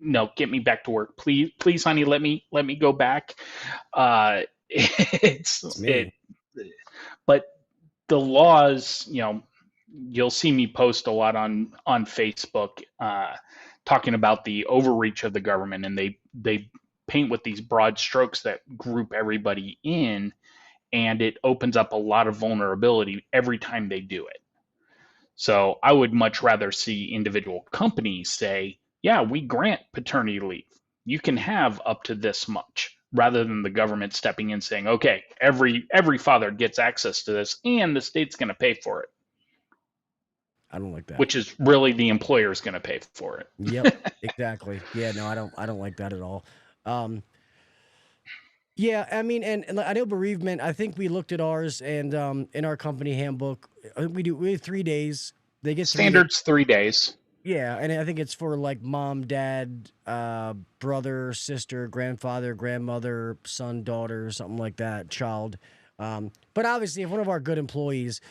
no, get me back to work, please, honey, let me go back. But the laws, you'll see me post a lot on Facebook, talking about the overreach of the government, and they paint with these broad strokes that group everybody in, and it opens up a lot of vulnerability every time they do it. So I would much rather see individual companies say, yeah, we grant paternity leave. You can have up to this much, rather than the government stepping in saying, okay, every father gets access to this and the state's going to pay for it. I don't like that. Which is really the employer's going to pay for it. Yep, exactly. Yeah, no, I don't like that at all. Yeah, I mean, and I know bereavement. I think we looked at ours, and in our company handbook, we have 3 days. They get standards 3 days. Yeah, and I think it's for like mom, dad, brother, sister, grandfather, grandmother, son, daughter, something like that, child. But obviously, if one of our good employees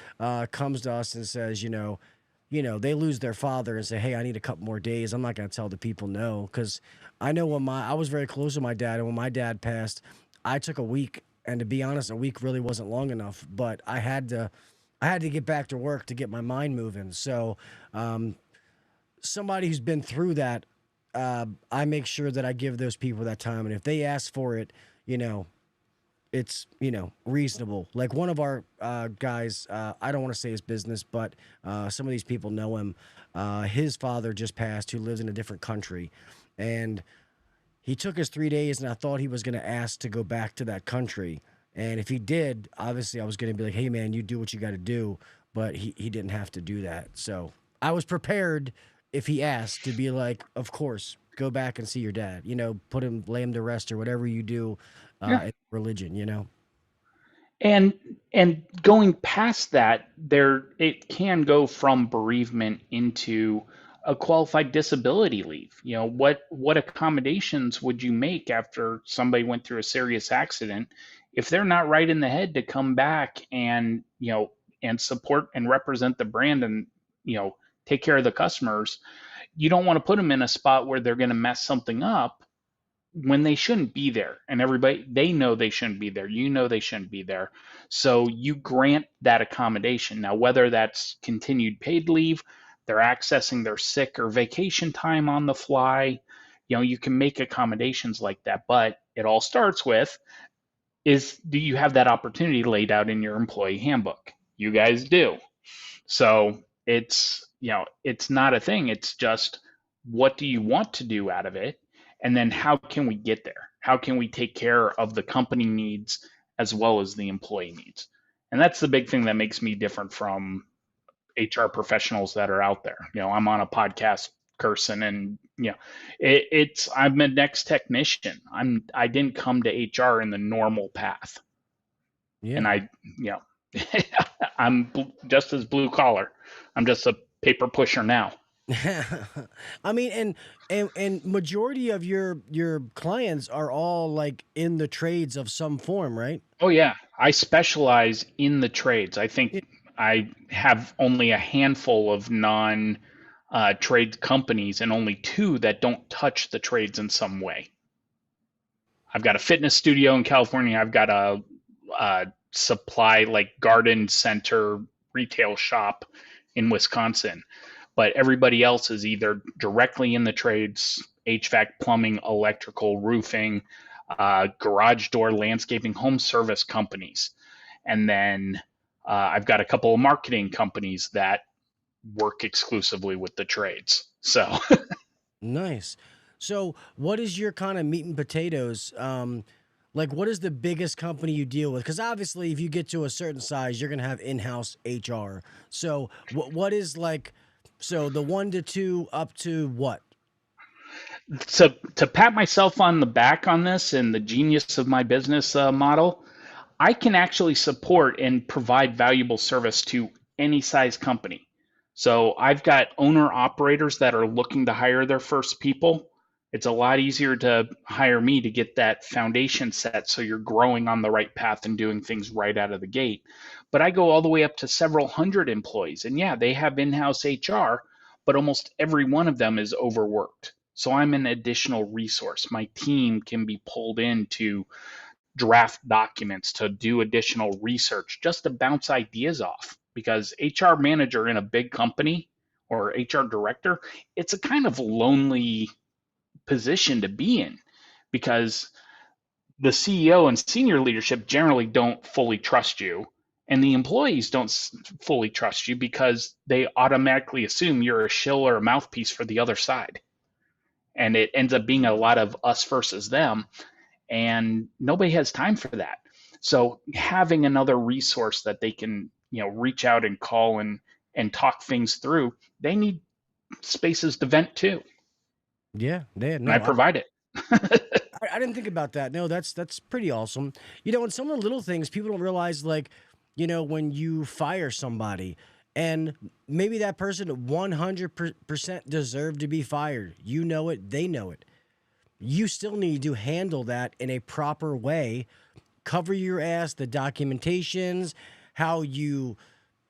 comes to us and says, they lose their father and say, hey, I need a couple more days, I'm not going to tell the people no, because I know I was very close to my dad, and when my dad passed, I took a week, and to be honest, a week really wasn't long enough, but I had to get back to work to get my mind moving. So somebody who's been through that, I make sure that I give those people that time, and if they ask for it, it's, reasonable. Like one of our guys, I don't want to say his business, but some of these people know him. His father just passed, who lives in a different country, and he took his 3 days, and I thought he was going to ask to go back to that country. And if he did, obviously I was going to be like, hey, man, you do what you got to do. But he didn't have to do that. So I was prepared if he asked to be like, of course, go back and see your dad. Lay him to rest or whatever you do in religion, And going past that, it can go from bereavement into a qualified disability leave. What accommodations would you make after somebody went through a serious accident if they're not right in the head to come back and support and represent the brand and take care of the customers, you don't want to put them in a spot where they're going to mess something up when they shouldn't be there. And everybody, they know they shouldn't be there. You know they shouldn't be there. So you grant that accommodation. Now, whether that's continued paid leave, they're accessing their sick or vacation time on the fly, you can make accommodations like that. But it all starts with, do you have that opportunity laid out in your employee handbook? You guys do. So it's not a thing. It's just, what do you want to do out of it? And then how can we get there? How can we take care of the company needs as well as the employee needs? And that's the big thing that makes me different from HR professionals that are out there. I'm on a podcast person, and I'm a next technician. I didn't come to HR in the normal path. Yeah. And I'm just as blue collar. I'm just a paper pusher now. I mean, and majority of your clients are all like in the trades of some form, right? Oh yeah, I specialize in the trades. I think I have only a handful of non-trade companies, and only 2 that don't touch the trades in some way. I've got a fitness studio in California. I've got a supply, like garden center retail shop in Wisconsin. But everybody else is either directly in the trades: HVAC, plumbing, electrical, roofing, garage door, landscaping, home service companies. And then I've got a couple of marketing companies that work exclusively with the trades. So Nice. So what is your kind of meat and potatoes? Like, what is the biggest company you deal with? Because obviously, if you get to a certain size, you're going to have in-house HR. So what is like... So the 1 to 2 up to what? So to pat myself on the back on this and the genius of my business model, I can actually support and provide valuable service to any size company. So I've got owner operators that are looking to hire their first people. It's a lot easier to hire me to get that foundation set so you're growing on the right path and doing things right out of the gate. But I go all the way up to several hundred employees. And yeah, they have in-house HR, but almost every one of them is overworked. So I'm an additional resource. My team can be pulled in to draft documents, to do additional research, just to bounce ideas off. Because HR manager in a big company, or HR director, it's a kind of lonely position to be in, because the CEO and senior leadership generally don't fully trust you, and the employees don't fully trust you because they automatically assume you're a shill or a mouthpiece for the other side. And it ends up being a lot of us versus them, and nobody has time for that. So having another resource that they can, reach out and call and talk things through, they need spaces to vent too. Yeah, no, and I provide it. I didn't think about that. No, that's pretty awesome. And some of the little things people don't realize, like, when you fire somebody and maybe that person 100% deserved to be fired. You know it, they know it. You still need to handle that in a proper way. Cover your ass, the documentations, how you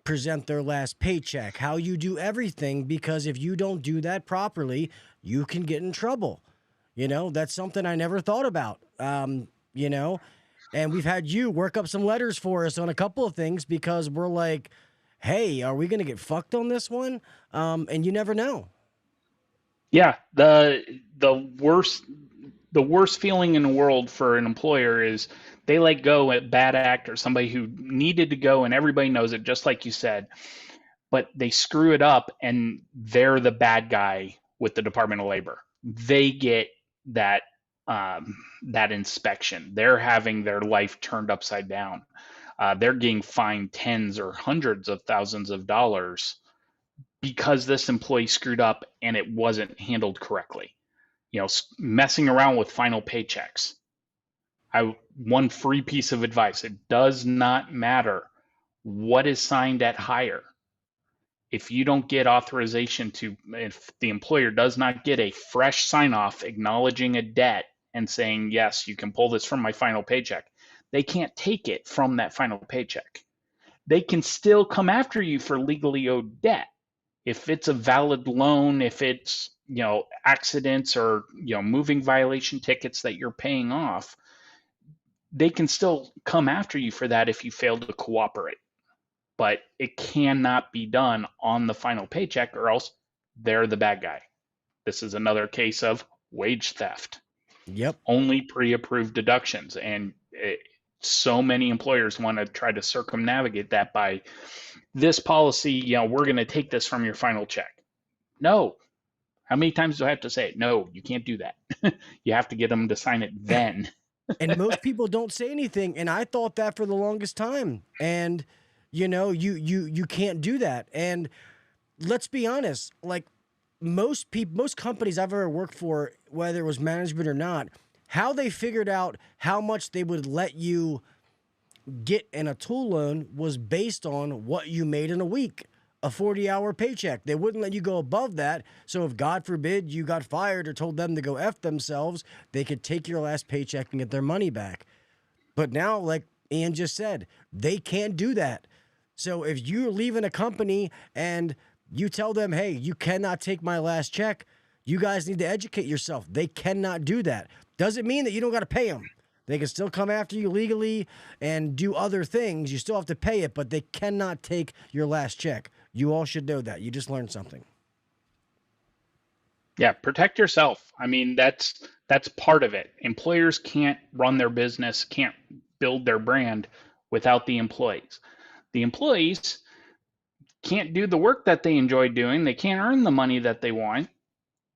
present their last paycheck, how you do everything, because if you don't do that properly, you can get in trouble. That's something I never thought about. And we've had you work up some letters for us on a couple of things because we're like, hey, are we going to get fucked on this one? And you never know. Yeah. The worst feeling in the world for an employer is they let go a bad actor, somebody who needed to go, and everybody knows it, just like you said, but they screw it up and they're the bad guy with the Department of Labor. They get that inspection. They're having their life turned upside down. They're getting fined tens or hundreds of thousands of dollars because this employee screwed up and it wasn't handled correctly. Messing around with final paychecks. One free piece of advice: it does not matter what is signed at hire. If you don't get authorization if the employer does not get a fresh sign off acknowledging a debt and saying, yes, you can pull this from my final paycheck, they can't take it from that final paycheck. They can still come after you for legally owed debt if it's a valid loan, if it's, accidents or, moving violation tickets that you're paying off, they can still come after you for that if you fail to cooperate. But it cannot be done on the final paycheck, or else they're the bad guy. This is another case of wage theft. Yep. Only pre-approved deductions. And so many employers want to try to circumnavigate that by this policy, we're going to take this from your final check. No. How many times do I have to say it? No, you can't do that. You have to get them to sign it then. And most people don't say anything. And I thought that for the longest time. And, you can't do that. And let's be honest, like most companies I've ever worked for, whether it was management or not, how they figured out how much they would let you get in a tool loan was based on what you made in a week, a 40-hour paycheck. They wouldn't let you go above that. So if, God forbid, you got fired or told them to go F themselves, they could take your last paycheck and get their money back. But now, like Ian just said, they can't do that. So if you're leaving a company and you tell them, hey, you cannot take my last check, you guys need to educate yourself. They cannot do that. Doesn't mean that you don't got to pay them. They can still come after you legally and do other things. You still have to pay it, but they cannot take your last check. You all should know that. You just learned something. Yeah, protect yourself. I mean, that's part of it. Employers can't run their business, can't build their brand without the employees. The employees can't do the work that they enjoy doing. They can't earn the money that they want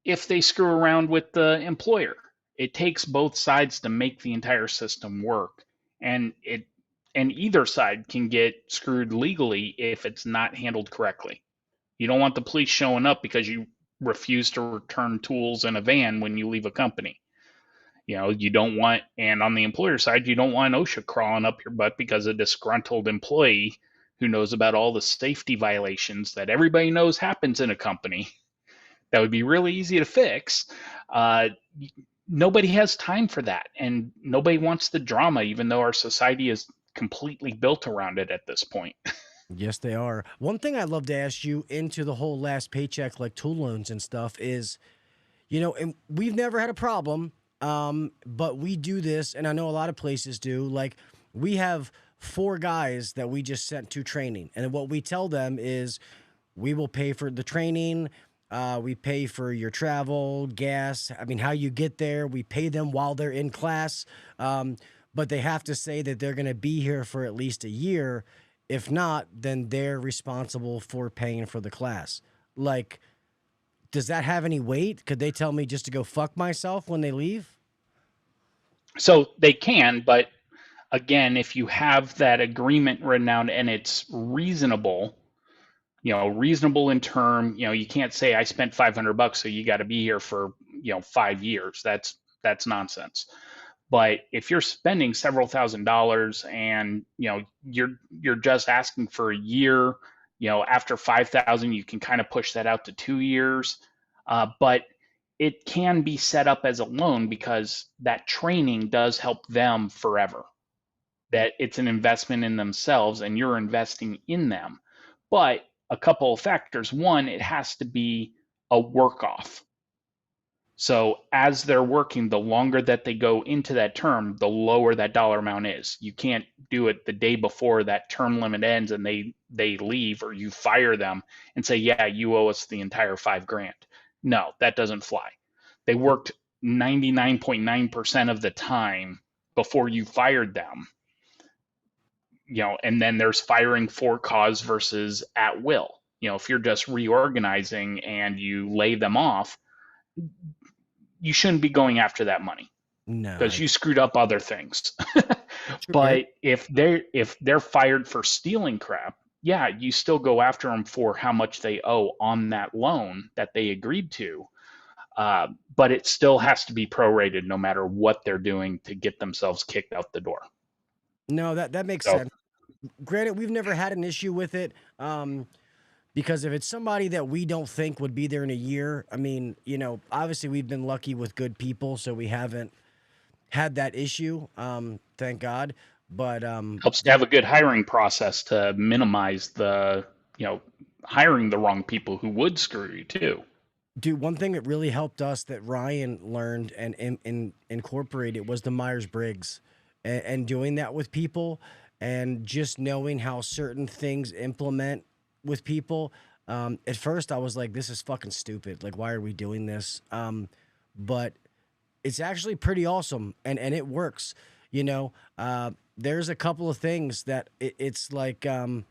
if they screw around with the employer. It takes both sides to make the entire system work. And either side can get screwed legally if it's not handled correctly. You don't want the police showing up because you refuse to return tools in a van when you leave a company. You don't want, and on the employer side, you don't want OSHA crawling up your butt because a disgruntled employee who knows about all the safety violations that everybody knows happens in a company that would be really easy to fix. Nobody has time for that, and nobody wants the drama, even though our society is completely built around it at this point. Yes, they are. One thing I'd love to ask you into the whole last paycheck, like tool loans and stuff, is, and we've never had a problem, but we do this, and I know a lot of places do. Like, we have 4 guys that we just sent to training, and what we tell them is we will pay for the training. We pay for your travel, gas, how you get there. We pay them while they're in class. But they have to say that they're going to be here for at least a year. If not, then they're responsible for paying for the class. Like, does that have any weight? Could they tell me just to go fuck myself when they leave? So they can, but again, if you have that agreement written down and it's reasonable, reasonable in term, you can't say I spent $500, so you got to be here for, 5 years. That's nonsense. But if you're spending several $1,000s and, you're just asking for a year, after 5,000, you can kind of push that out to 2 years. But it can be set up as a loan because that training does help them forever. That it's an investment in themselves and you're investing in them. But a couple of factors. One, it has to be a work off. So as they're working, the longer that they go into that term, the lower that dollar amount is. You can't do it the day before that term limit ends and they leave, or you fire them and say, yeah, you owe us the entire $5,000. No, that doesn't fly. They worked 99.9% of the time before you fired them. And then there's firing for cause versus at will. If you're just reorganizing and you lay them off, you shouldn't be going after that money. No, because you screwed up other things. But if they're fired for stealing crap, yeah, you still go after them for how much they owe on that loan that they agreed to. But it still has to be prorated no matter what they're doing to get themselves kicked out the door. No, that makes sense. Granted, we've never had an issue with it. Because if it's somebody that we don't think would be there in a year, obviously we've been lucky with good people, so we haven't had that issue. Thank God. But helps to have a good hiring process to minimize the hiring the wrong people who would screw you too. Dude, one thing that really helped us that Ryan learned and incorporated was the Myers-Briggs, and doing that with people, and just knowing how certain things implement with people. At first, I was like, "This is fucking stupid. Like, why are we doing this?" But it's actually pretty awesome, and it works. You know, there's a couple of things that it's like, you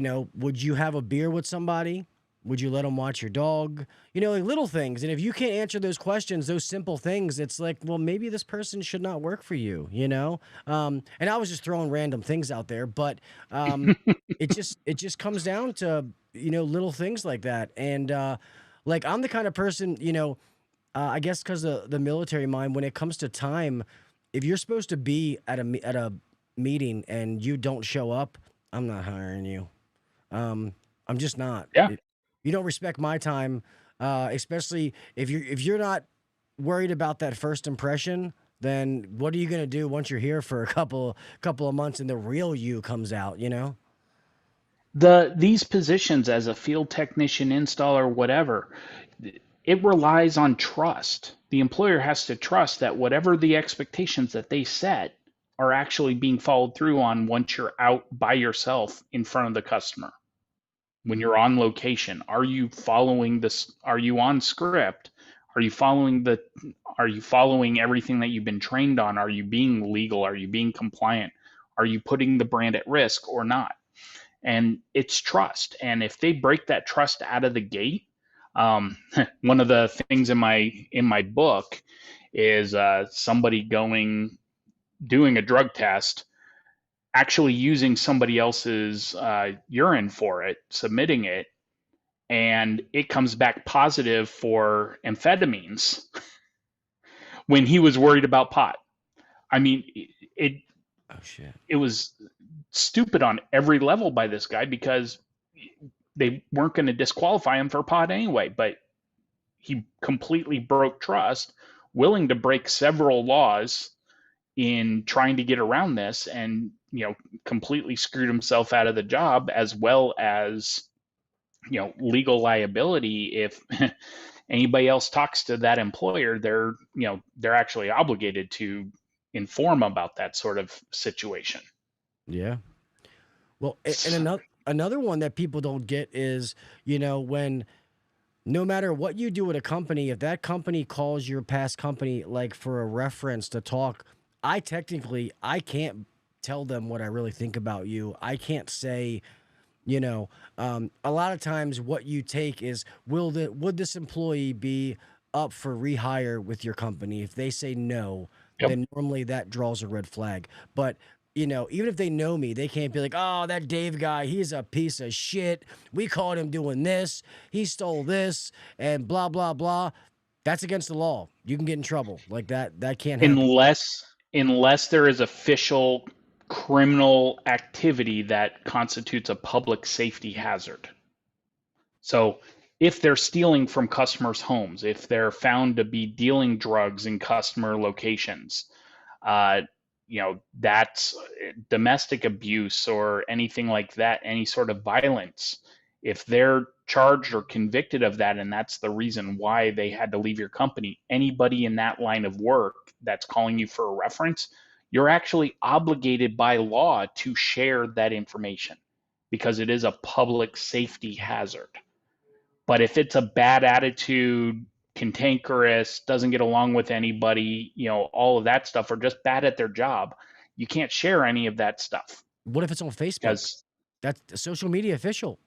know, would you have a beer with somebody? Would you let them watch your dog? You know, like little things. And if you can't answer those questions, those simple things, it's like, well, maybe this person should not work for you, you know? And I was just throwing random things out there, but it just comes down to, you know, little things like that. And like, I'm the kind of person, you know, I guess because of the military mind, when it comes to time, if you're supposed to be at a meeting and you don't show up, I'm not hiring you. I'm just not. Yeah. You don't respect my time, especially if you're not worried about that first impression. Then what are you gonna do once you're here for a couple of months and the real you comes out? You know. These positions as a field technician, installer, whatever, it relies on trust. The employer has to trust that whatever the expectations that they set are actually being followed through on once you're out by yourself in front of the customer. When you're on location, are you following this? Are you on script? Are you following everything that you've been trained on? Are you being legal? Are you being compliant? Are you putting the brand at risk or not? And it's trust. And if they break that trust out of the gate, one of the things in my book is somebody doing a drug test, actually using somebody else's urine for it, submitting it, and it comes back positive for amphetamines when he was worried about pot. I mean, it was stupid on every level by this guy, because they weren't going to disqualify him for pot anyway, but he completely broke trust, willing to break several laws in trying to get around this, and, you know, completely screwed himself out of the job, as well as, you know, legal liability. If anybody else talks to that employer, they're actually obligated to inform about that sort of situation. Yeah. Well, and another one that people don't get is, you know, when no matter what you do at a company, if that company calls your past company like for a reference to talk, I can't tell them what I really think about you. I can't say, you know, a lot of times what you take is, would this employee be up for rehire with your company? If they say no, Yep. then normally that draws a red flag. But, you know, even if they know me, they can't be like, oh, that Dave guy, he's a piece of shit. We caught him doing this. He stole this and blah, blah, blah. That's against the law. You can get in trouble. Like that can't happen. Unless there is official criminal activity that constitutes a public safety hazard. So if they're stealing from customers' homes, if they're found to be dealing drugs in customer locations, you know, that's domestic abuse or anything like that, any sort of violence. If they're charged or convicted of that, and that's the reason why they had to leave your company, anybody in that line of work that's calling you for a reference, you're actually obligated by law to share that information, because it is a public safety hazard. But if it's a bad attitude, cantankerous, doesn't get along with anybody, you know, all of that stuff, or just bad at their job, you can't share any of that stuff. What if it's on Facebook? That's social media official.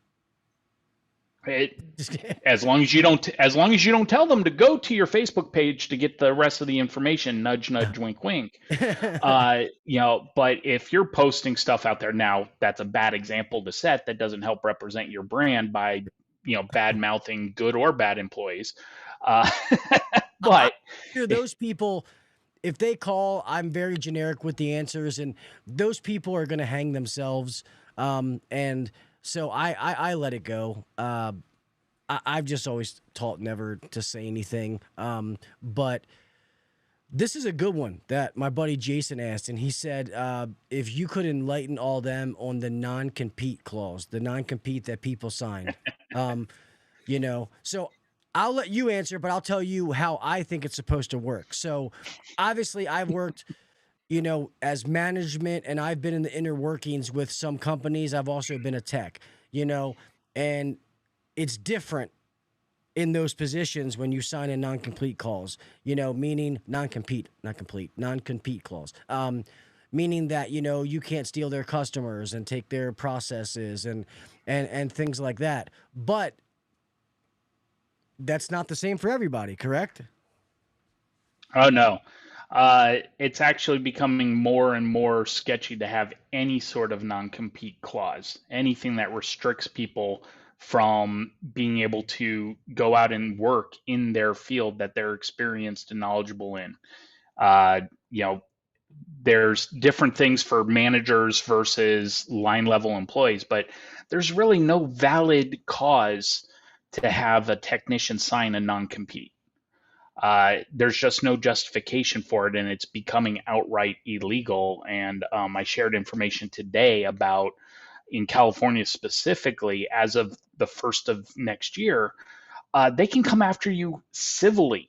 As long as you don't tell them to go to your Facebook page to get the rest of the information, nudge, nudge, wink, wink. You know, but if you're posting stuff out there, now that's a bad example to set. That doesn't help represent your brand by, you know, bad mouthing good or bad employees. But those people, if they call, I'm very generic with the answers, and those people are going to hang themselves. And so I let it go. I've just always taught never to say anything. But This is a good one that my buddy Jason asked, and he said, if you could enlighten all them on the non-compete clause, the non-compete that people signed, so I'll let you answer, but I'll tell you how I think it's supposed to work. So obviously I've worked, as management, and I've been in the inner workings with some companies. I've also been a tech, and it's different in those positions when you sign a non-complete clause, meaning non-compete clause, meaning that, you can't steal their customers and take their processes and things like that. But that's not the same for everybody, correct? Oh no. It's actually becoming more and more sketchy to have any sort of non-compete clause, anything that restricts people from being able to go out and work in their field that they're experienced and knowledgeable in. You know, there's different things for managers versus line level employees, but there's really no valid cause to have a technician sign a non-compete. There's just no justification for it, and it's becoming outright illegal. And I shared information today about in California specifically, as of the 1st of next year, they can come after you civilly,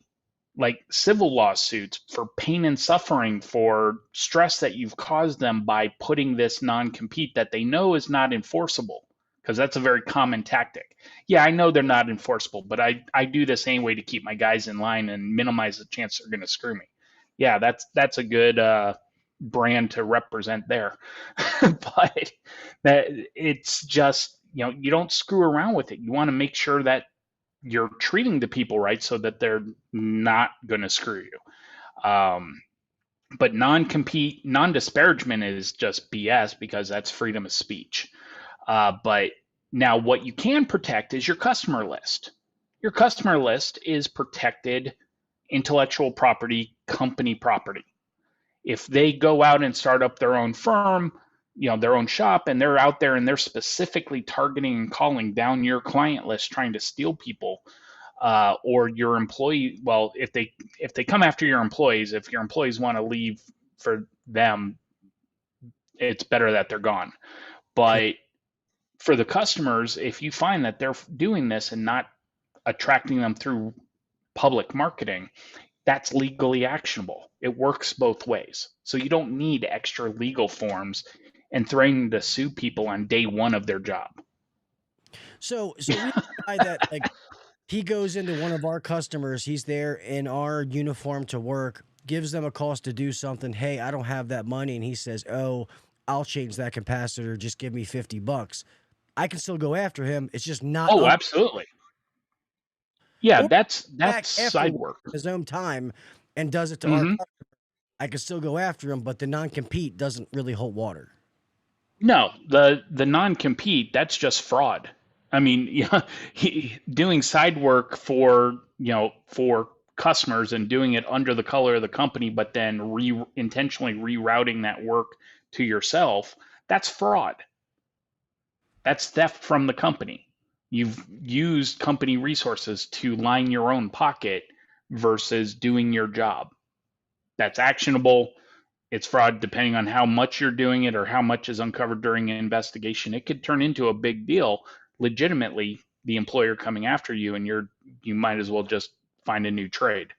like civil lawsuits for pain and suffering, for stress that you've caused them by putting this non-compete that they know is not enforceable, because that's a very common tactic. Yeah, I know they're not enforceable, but I do this anyway to keep my guys in line and minimize the chance they're going to screw me. Yeah, that's a good brand to represent there. But that it's just, you don't screw around with it. You want to make sure that you're treating the people right so that they're not going to screw you. But non-compete, non-disparagement is just BS, because that's freedom of speech. But now what you can protect is your customer list. Your customer list is protected intellectual property, company property. If they go out and start up their own firm, their own shop, and they're out there and they're specifically targeting and calling down your client list, trying to steal people, or your employee, well, if they come after your employees, if your employees want to leave for them, it's better that they're gone. But for the customers, if you find that they're doing this and not attracting them through public marketing, that's legally actionable. It works both ways. So you don't need extra legal forms and threatening to sue people on day one of their job. So we have a guy that, like, he goes into one of our customers, he's there in our uniform to work, gives them a cost to do something. Hey, I don't have that money. And he says, oh, I'll change that capacitor. Just give me $50. I can still go after him. It's just not. Oh, absolutely. Yeah, Or that's side work. His own time and does it to our customer. I can still go after him, but the non-compete doesn't really hold water. No, the non-compete, that's just fraud. I mean, doing side work for customers and doing it under the color of the company, but then intentionally rerouting that work to yourself, that's fraud. That's theft from the company. You've used company resources to line your own pocket versus doing your job. That's actionable. It's fraud depending on how much you're doing it or how much is uncovered during an investigation. It could turn into a big deal, legitimately, the employer coming after you, and you might as well just find a new trade.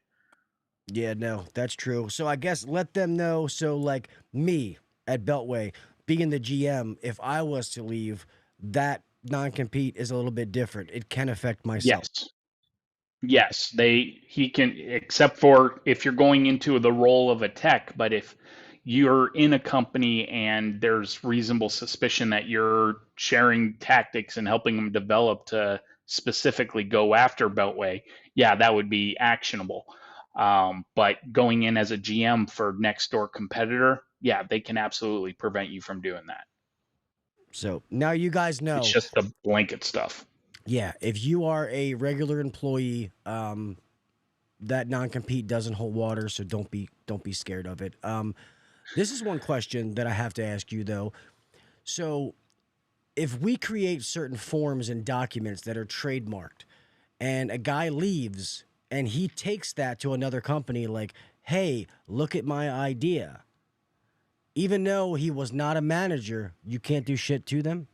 Yeah, no, that's true. So I guess let them know. So, like me at Beltway, being the GM, if I was to leave, that non-compete is a little bit different. It can affect myself. Yes, he can, except for if you're going into the role of a tech. But if you're in a company and there's reasonable suspicion that you're sharing tactics and helping them develop to specifically go after Beltway, yeah, that would be actionable. But going in as a GM for next door competitor, yeah, they can absolutely prevent you from doing that. So now you guys know. It's just the blanket stuff. Yeah, if you are a regular employee, that non-compete doesn't hold water, so don't be scared of it. This is one question that I have to ask you, though. So if we create certain forms and documents that are trademarked, and a guy leaves and he takes that to another company, like, hey, look at my idea. Even though he was not a manager, you can't do shit to them?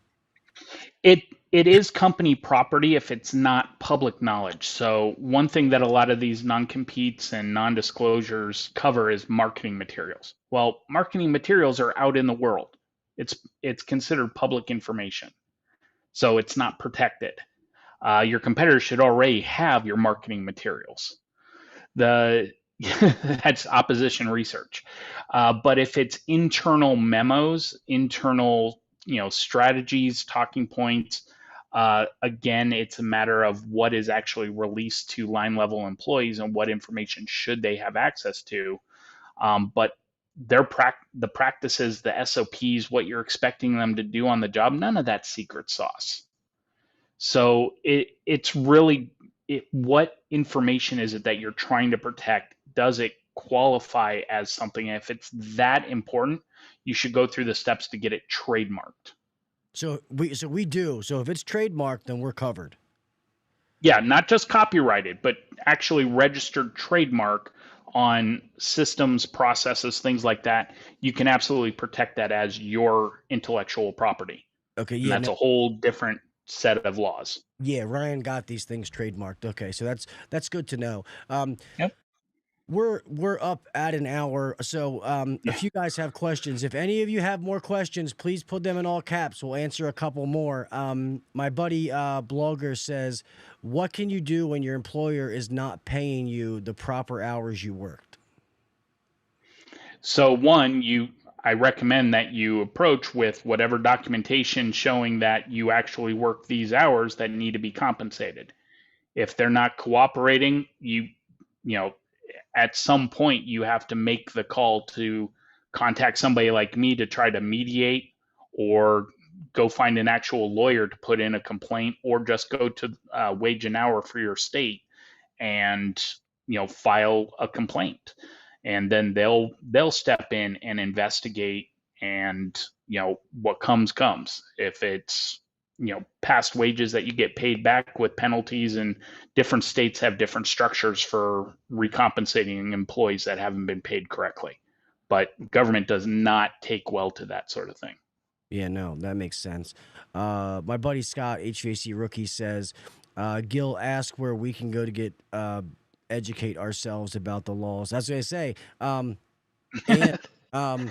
It is company property if it's not public knowledge. So one thing that a lot of these non-competes and non-disclosures cover is marketing materials. Well, marketing materials are out in the world. It's considered public information. So it's not protected. Your competitors should already have your marketing materials. That's opposition research. But if it's internal memos, internal strategies, talking points, again, it's a matter of what is actually released to line level employees and what information should they have access to. But the practices, the SOPs, what you're expecting them to do on the job, none of that's secret sauce. So it's really what information is it that you're trying to protect? Does it qualify as something? If it's that important, you should go through the steps to get it trademarked. So we do. So if it's trademarked, then we're covered. Yeah, not just copyrighted, but actually registered trademark on systems, processes, things like that. You can absolutely protect that as your intellectual property. Okay, And yeah. that's a whole different set of laws. Yeah, Ryan got these things trademarked. Okay, so that's good to know. Yep. We're up at an hour, so if you guys have questions, if any of you have more questions, please put them in all caps. We'll answer a couple more. My buddy Blogger says, what can you do when your employer is not paying you the proper hours you worked? So one, I recommend that you approach with whatever documentation showing that you actually work these hours that need to be compensated. If they're not cooperating, you know, at some point you have to make the call to contact somebody like me to try to mediate, or go find an actual lawyer to put in a complaint, or just go to wage and hour for your state and file a complaint, and then they'll step in and investigate, and what comes. If it's past wages that you get paid back with penalties, and different states have different structures for recompensating employees that haven't been paid correctly. But government does not take well to that sort of thing. Yeah, no, that makes sense. My buddy Scott, HVAC Rookie, says, Gil, ask where we can go to get educate ourselves about the laws. That's what I say. And a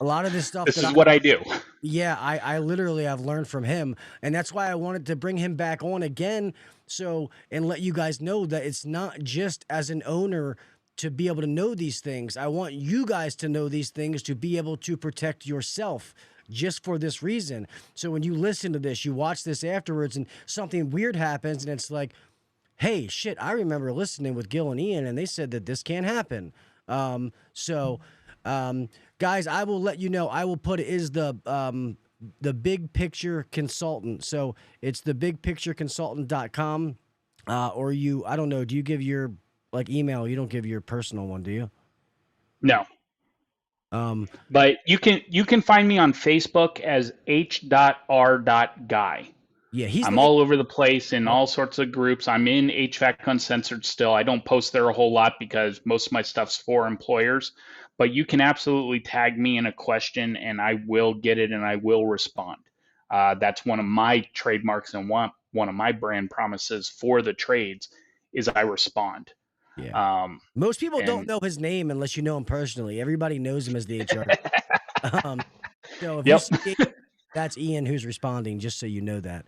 lot of this stuff. This is what I do. Yeah, I literally have learned from him, and that's why I wanted to bring him back on again, and let you guys know that it's not just as an owner to be able to know these things. I want you guys to know these things to be able to protect yourself, just for this reason. So when you listen to this, you watch this afterwards, and something weird happens, and it's like, hey, shit, I remember listening with Gil and Ian, and they said that this can't happen. Guys, I will let you know. I will put it is the Big Picture Consultant. So it's the bigpictureconsultant.com. Or I don't know. Do you give your email? You don't give your personal one, do you? No. But you can find me on Facebook as h.r.guy. Yeah, I'm all over the place in all sorts of groups. I'm in HVAC Uncensored still. I don't post there a whole lot because most of my stuff's for employers. But you can absolutely tag me in a question, and I will get it, and I will respond. That's one of my trademarks, and one of my brand promises for the trades is I respond. Yeah. Most people don't know his name unless you know him personally. Everybody knows him as the HR. So if you see that's Ian who's responding, just so you know that.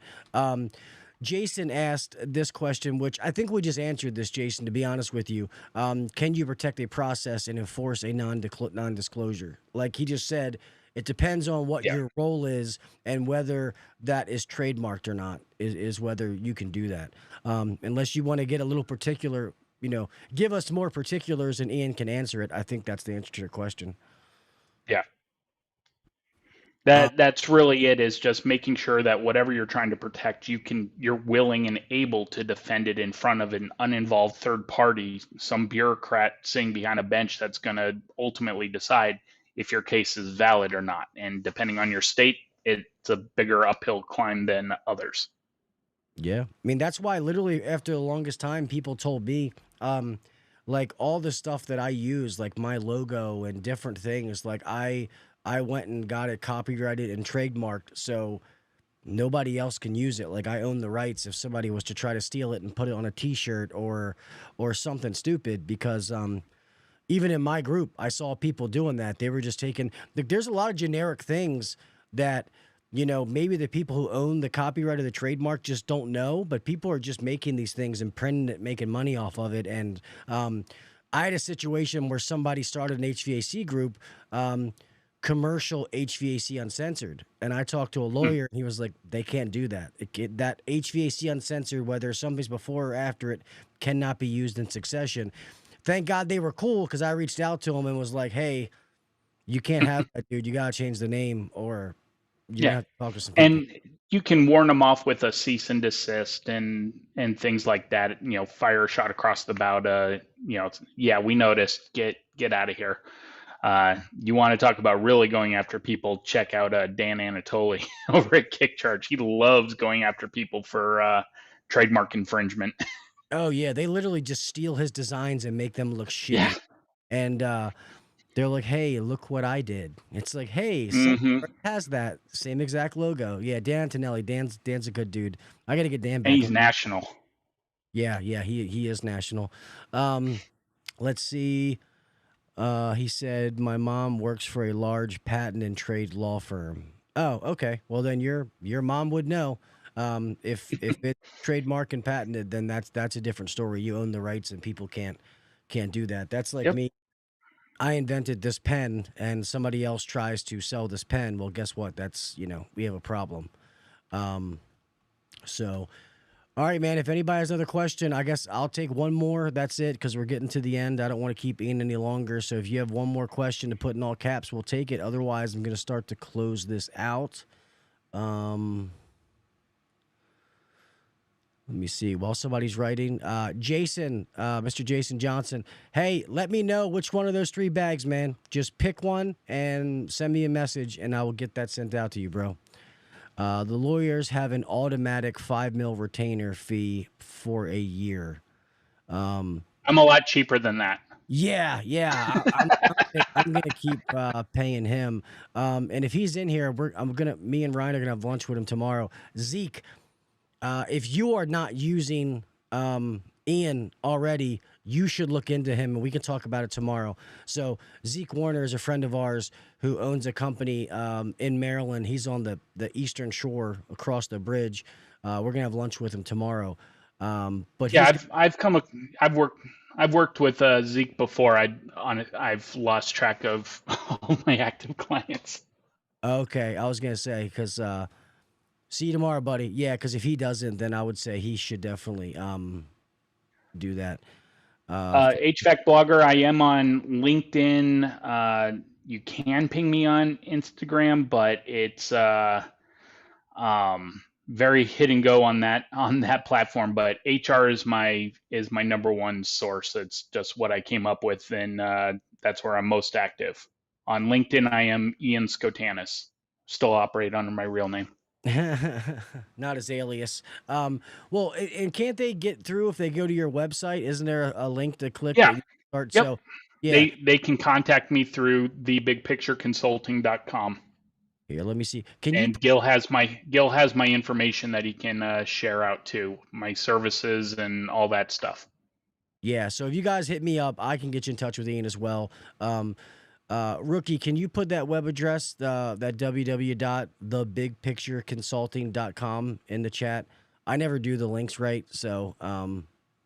Jason asked this question, which I think we just answered this, Jason, to be honest with you. Can you protect a process and enforce a non-disclosure? Like he just said, it depends on what your role is and whether that is trademarked or not, is whether you can do that. Unless you want to get a little particular, give us more particulars and Ian can answer it. I think that's the answer to your question. Yeah. That's really it, is just making sure that whatever you're trying to protect, you're willing and able to defend it in front of an uninvolved third party, some bureaucrat sitting behind a bench that's going to ultimately decide if your case is valid or not. And depending on your state, it's a bigger uphill climb than others. Yeah. I mean, that's why literally after the longest time people told me, like all the stuff that I use, like my logo and different things, like I went and got it copyrighted and trademarked, so nobody else can use it. Like I own the rights if somebody was to try to steal it and put it on a T-shirt or something stupid. Because even in my group, I saw people doing that. They were just taking. Like, there's a lot of generic things that, you know, maybe the people who own the copyright or the trademark just don't know, but people are just making these things and printing it, making money off of it. And I had a situation where somebody started an HVAC group. Commercial HVAC Uncensored, and I talked to a lawyer, and he was like, they can't do that. That HVAC Uncensored, whether something's before or after it, cannot be used in succession. Thank God they were cool, because I reached out to him and was like, hey, you can't have that, dude. You got to change the name, or you have to talk to some people. And you can warn them off with a cease and desist and things like that. You know, fire a shot across the bow. You know, yeah, we noticed. Get out of here. You want to talk about really going after people, check out Dan Anatoli over at KickCharge. He loves going after people for trademark infringement. Oh, yeah. They literally just steal his designs and make them look shitty. Yeah. And they're like, hey, look what I did. It's like, hey, Mhm. someone has that same exact logo. Yeah, Dan Antonelli. Dan's a good dude. I got to get Dan back. And he's in. national. Yeah, he is national. Let's see. He said, my mom works for a large patent and trade law firm. Oh, okay. Well, then your mom would know. If it's trademark and patented, then that's a different story. You own the rights, and people can't do that. That's like me. I invented this pen, and somebody else tries to sell this pen. Well, guess what? That's, you know, we have a problem. So. All right, man. If anybody has another question, I guess I'll take one more. That's it, because we're getting to the end. I don't want to keep Ian any longer. So if you have one more question to put in all caps, we'll take it. Otherwise, I'm going to start to close this out. Let me see. While somebody's writing, Jason, Mr. Jason Johnson. Hey, let me know which one of those 3 bags, man. Just pick one and send me a message, and I will get that sent out to you, bro. The lawyers have an automatic 5 mil retainer fee for a year. I'm a lot cheaper than that. Yeah. I'm gonna keep paying him. And if he's in here, me and Ryan are gonna have lunch with him tomorrow. Zeke, if you are not using Ian already, you should look into him, and we can talk about it tomorrow. So Zeke Warner is a friend of ours who owns a company in Maryland. He's on the Eastern Shore across the bridge. We're gonna have lunch with him tomorrow. But yeah, I've worked with Zeke before. I've lost track of all my active clients. Okay, I was gonna say, because see you tomorrow, buddy. Yeah, because if he doesn't, then I would say he should definitely do that. HVAC blogger. I am on LinkedIn. You can ping me on Instagram, but it's very hit and go on that platform. But HR is my number one source. It's just what I came up with, and that's where I'm most active. On LinkedIn, I am Ian Schotanus. Still operate under my real name. Not as alias. Well, and can't they get through if they go to your website? Isn't there a link to click? Yeah. Yep. So yeah, they can contact me through thebigpictureconsulting.com. Here, let me see. Gil has my information that he can share out to my services and all that stuff. Yeah. So if you guys hit me up, I can get you in touch with Ian as well. Rookie, can you put that web address, that www.thebigpictureconsulting.com in the chat? I never do the links right, so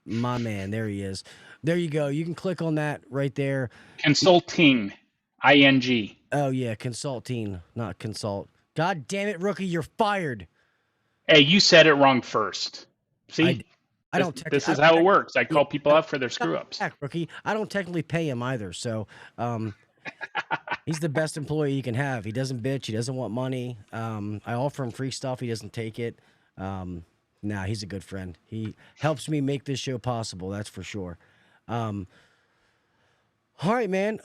my man, there he is. There you go. You can click on that right there. Consulting, ING. Oh yeah, consulting, not consult. God damn it, Rookie, you're fired. Hey, you said it wrong first. See, this is how it works. I call people out for their screw ups. Rookie, I don't technically pay him either, so he's the best employee you can have. He doesn't bitch. He doesn't want money. I offer him free stuff. He doesn't take it. Nah, he's a good friend. He helps me make this show possible. That's for sure. All right, man.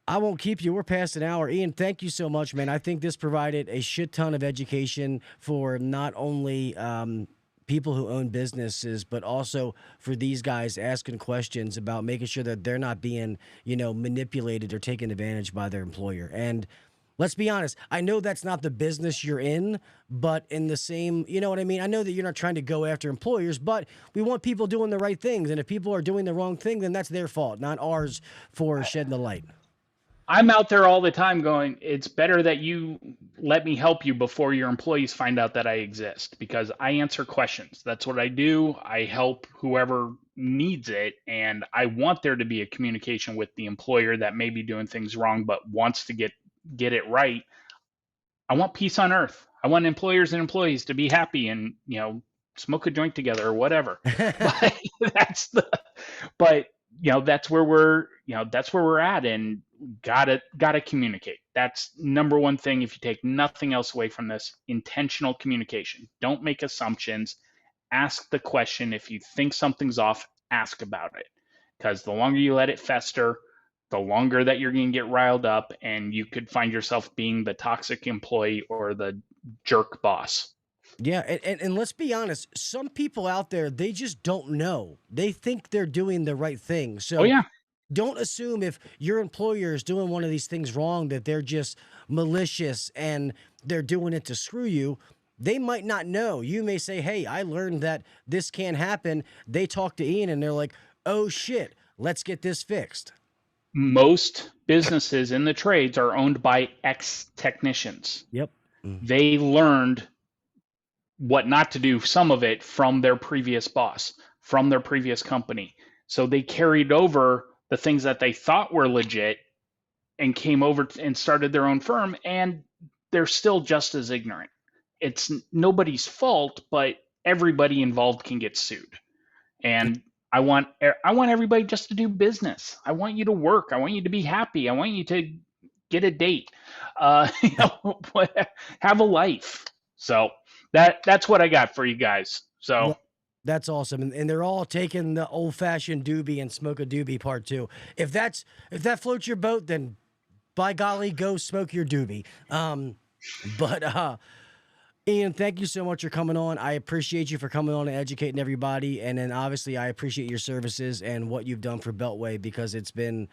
I won't keep you. We're past an hour. Ian, thank you so much, man. I think this provided a shit ton of education for not only people who own businesses, but also for these guys asking questions about making sure that they're not being, manipulated or taken advantage by their employer. And let's be honest, I know that's not the business you're in, but in the same, you know what I mean? I know that you're not trying to go after employers, but we want people doing the right things. And if people are doing the wrong thing, then that's their fault, not ours for shedding the light. I'm out there all the time going, it's better that you let me help you before your employees find out that I exist, because I answer questions. That's what I do. I help whoever needs it. And I want there to be a communication with the employer that may be doing things wrong, but wants to get it right. I want peace on earth. I want employers and employees to be happy and, smoke a joint together or whatever. But that's where we're at, and gotta communicate. That's number one thing. If you take nothing else away from this, intentional communication. Don't make assumptions. Ask the question. If you think something's off, ask about it. Because the longer you let it fester, the longer that you're going to get riled up, and you could find yourself being the toxic employee or the jerk boss. Yeah, and let's be honest, some people out there, they just don't know. They think they're doing the right thing. So don't assume if your employer is doing one of these things wrong that they're just malicious and they're doing it to screw you. They might not know. You may say, hey, I learned that this can't happen. They talk to Ian and they're like, oh shit, let's get this fixed. Most businesses in the trades are owned by ex-technicians. Yep. They learned what not to do, some of it, from their previous boss, from their previous company. So they carried over the things that they thought were legit and came over and started their own firm, and they're still just as ignorant. It's nobody's fault, but everybody involved can get sued. And I want everybody just to do business. I want you to work. I want you to be happy. I want you to get a date, have a life. So that's what I got for you guys. So well, that's awesome. And they're all taking the old fashioned doobie and smoke a doobie part 2. If that floats your boat, then by golly, go smoke your doobie. But Ian, thank you so much for coming on. I appreciate you for coming on and educating everybody. And then obviously I appreciate your services and what you've done for Beltway, because it's been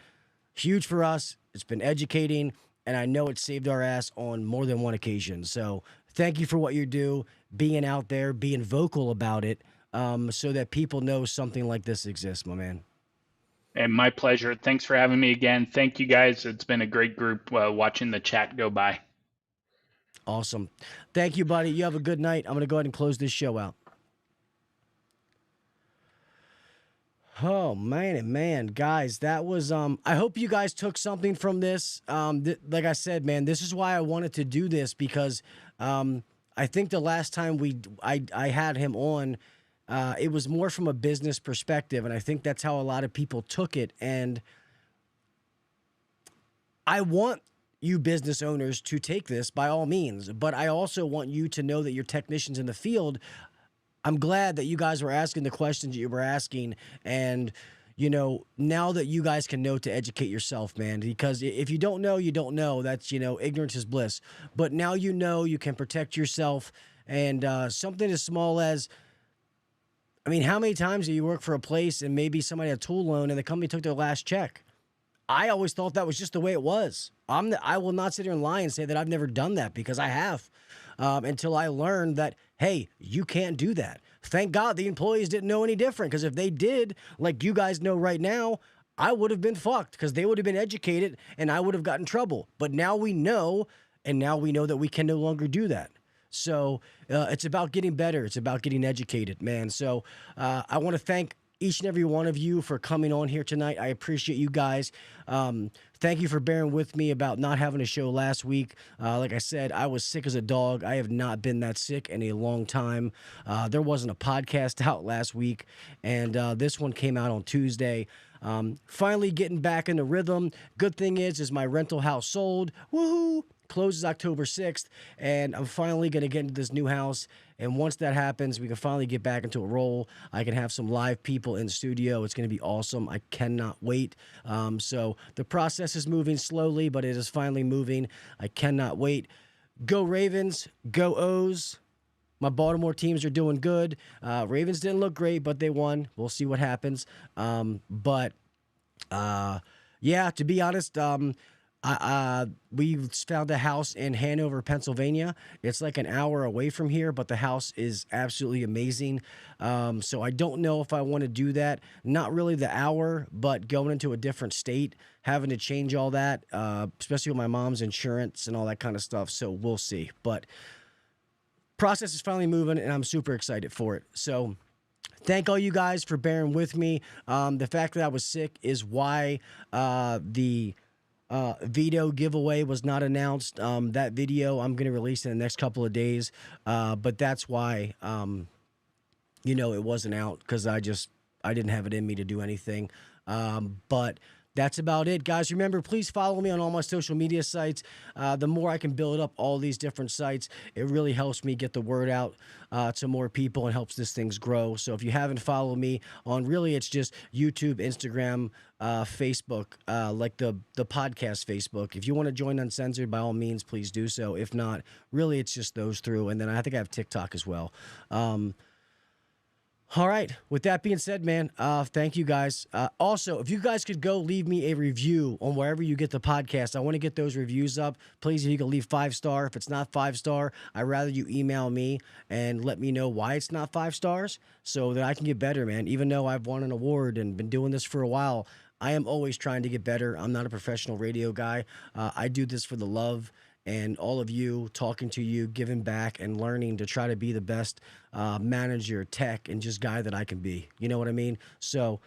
huge for us. It's been educating, and I know it saved our ass on more than one occasion. So thank you for what you do, being out there, being vocal about it, so that people know something like this exists, my man. And my pleasure. Thanks for having me again. Thank you, guys. It's been a great group watching the chat go by. Awesome. Thank you, buddy. You have a good night. I'm going to go ahead and close this show out. Oh, man, guys, that was, I hope you guys took something from this. Like I said, man, this is why I wanted to do this, because I think the last time I had him on, it was more from a business perspective, and I think that's how a lot of people took it. And I want you business owners to take this by all means, but I also want you to know that your technicians in the field, I'm glad that you guys were asking the questions you were asking, and now that you guys can know to educate yourself, man, because if you don't know, you don't know. That's, ignorance is bliss. But now you can protect yourself, and something as small as, how many times do you work for a place and maybe somebody had a tool loan and the company took their last check? I always thought that was just the way it was. I will not sit here and lie and say that I've never done that, because I have, until I learned that, hey, you can't do that. Thank God the employees didn't know any different, because if they did, like you guys know right now, I would have been fucked, because they would have been educated and I would have gotten in trouble. But now we know, and now we know that we can no longer do that. So it's about getting better. It's about getting educated, man. So I want to thank each and every one of you for coming on here tonight. I appreciate you guys. Thank you for bearing with me about not having a show last week. Like I said, I was sick as a dog. I have not been that sick in a long time. There wasn't a podcast out last week, and this one came out on Tuesday. Finally getting back in the rhythm. Good thing is my rental house sold. Woohoo! Closes October 6th, and I'm finally going to get into this new house. And once that happens, we can finally get back into a roll. I can have some live people in the studio. It's going to be awesome. I cannot wait. So the process is moving slowly, but it is finally moving. I cannot wait. Go Ravens. Go O's. My Baltimore teams are doing good. Ravens didn't look great, but they won. We'll see what happens. Yeah, to be honest, we found a house in Hanover, Pennsylvania. It's like an hour away from here, but the house is absolutely amazing. So I don't know if I want to do that. Not really the hour, but going into a different state, having to change all that, especially with my mom's insurance and all that kind of stuff. So we'll see. But process is finally moving, and I'm super excited for it. So thank all you guys for bearing with me. The fact that I was sick is why the Veto giveaway was not announced. That video I'm going to release in the next couple of days, but that's why, it wasn't out, because I didn't have it in me to do anything. But that's about it, guys. Remember, please follow me on all my social media sites. The more I can build up all these different sites, it really helps me get the word out to more people and helps this things grow. So if you haven't followed me on, really, it's just YouTube, Instagram, Facebook, like the podcast Facebook. If you want to join Uncensored, by all means, please do so. If not, really, it's just those through. And then I think I have TikTok as well. All right. With that being said, man, thank you guys. Also, if you guys could go leave me a review on wherever you get the podcast, I want to get those reviews up. Please, if you can leave 5-star. If it's not 5-star, I'd rather you email me and let me know why it's not 5 stars so that I can get better, man. Even though I've won an award and been doing this for a while, I am always trying to get better. I'm not a professional radio guy. I do this for the love and all of you, talking to you, giving back, and learning to try to be the best manager, tech, and just guy that I can be. You know what I mean? So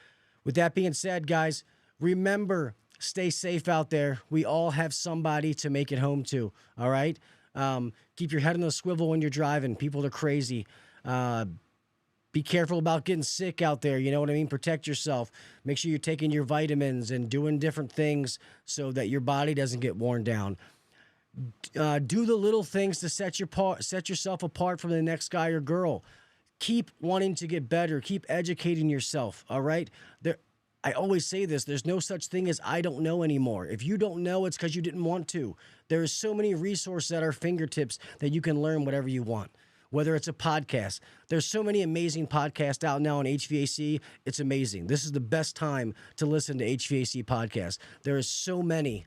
with that being said, guys, remember, stay safe out there. We all have somebody to make it home to, all right? Keep your head on the swivel when you're driving. People are crazy. Be careful about getting sick out there. You know what I mean? Protect yourself. Make sure you're taking your vitamins and doing different things so that your body doesn't get worn down. Do the little things to set yourself apart from the next guy or girl. Keep wanting to get better. Keep educating yourself, all right? I always say this, there's no such thing as I don't know anymore. If you don't know, it's because you didn't want to. There are so many resources at our fingertips that you can learn whatever you want. Whether it's a podcast. There's so many amazing podcasts out now on HVAC. It's amazing. This is the best time to listen to HVAC podcasts. There are so many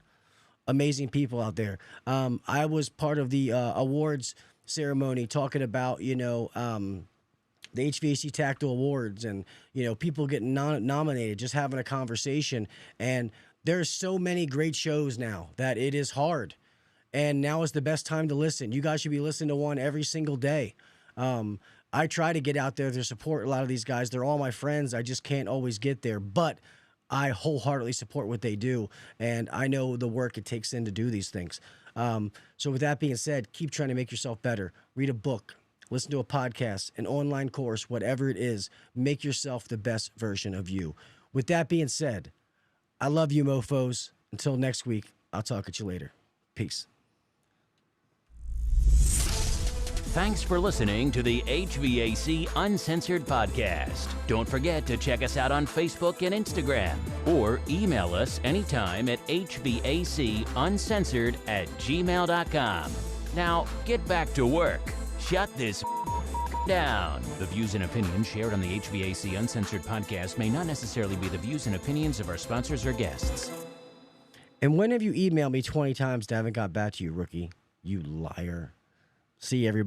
amazing people out there. I was part of the awards ceremony talking about, the HVAC Tactile Awards and, people getting nominated, just having a conversation. And there's so many great shows now that it is hard. And now is the best time to listen. You guys should be listening to one every single day. I try to get out there to support a lot of these guys. They're all my friends. I just can't always get there. But I wholeheartedly support what they do, and I know the work it takes in to do these things. So with that being said, keep trying to make yourself better. Read a book, listen to a podcast, an online course, whatever it is. Make yourself the best version of you. With that being said, I love you, mofos. Until next week, I'll talk at you later. Peace. Thanks for listening to the HVAC Uncensored Podcast. Don't forget to check us out on Facebook and Instagram, or email us anytime at hvacuncensored@gmail.com. Now, get back to work. Shut this down. The views and opinions shared on the HVAC Uncensored Podcast may not necessarily be the views and opinions of our sponsors or guests. And when have you emailed me 20 times and I haven't got back to you, rookie? You liar. See everybody.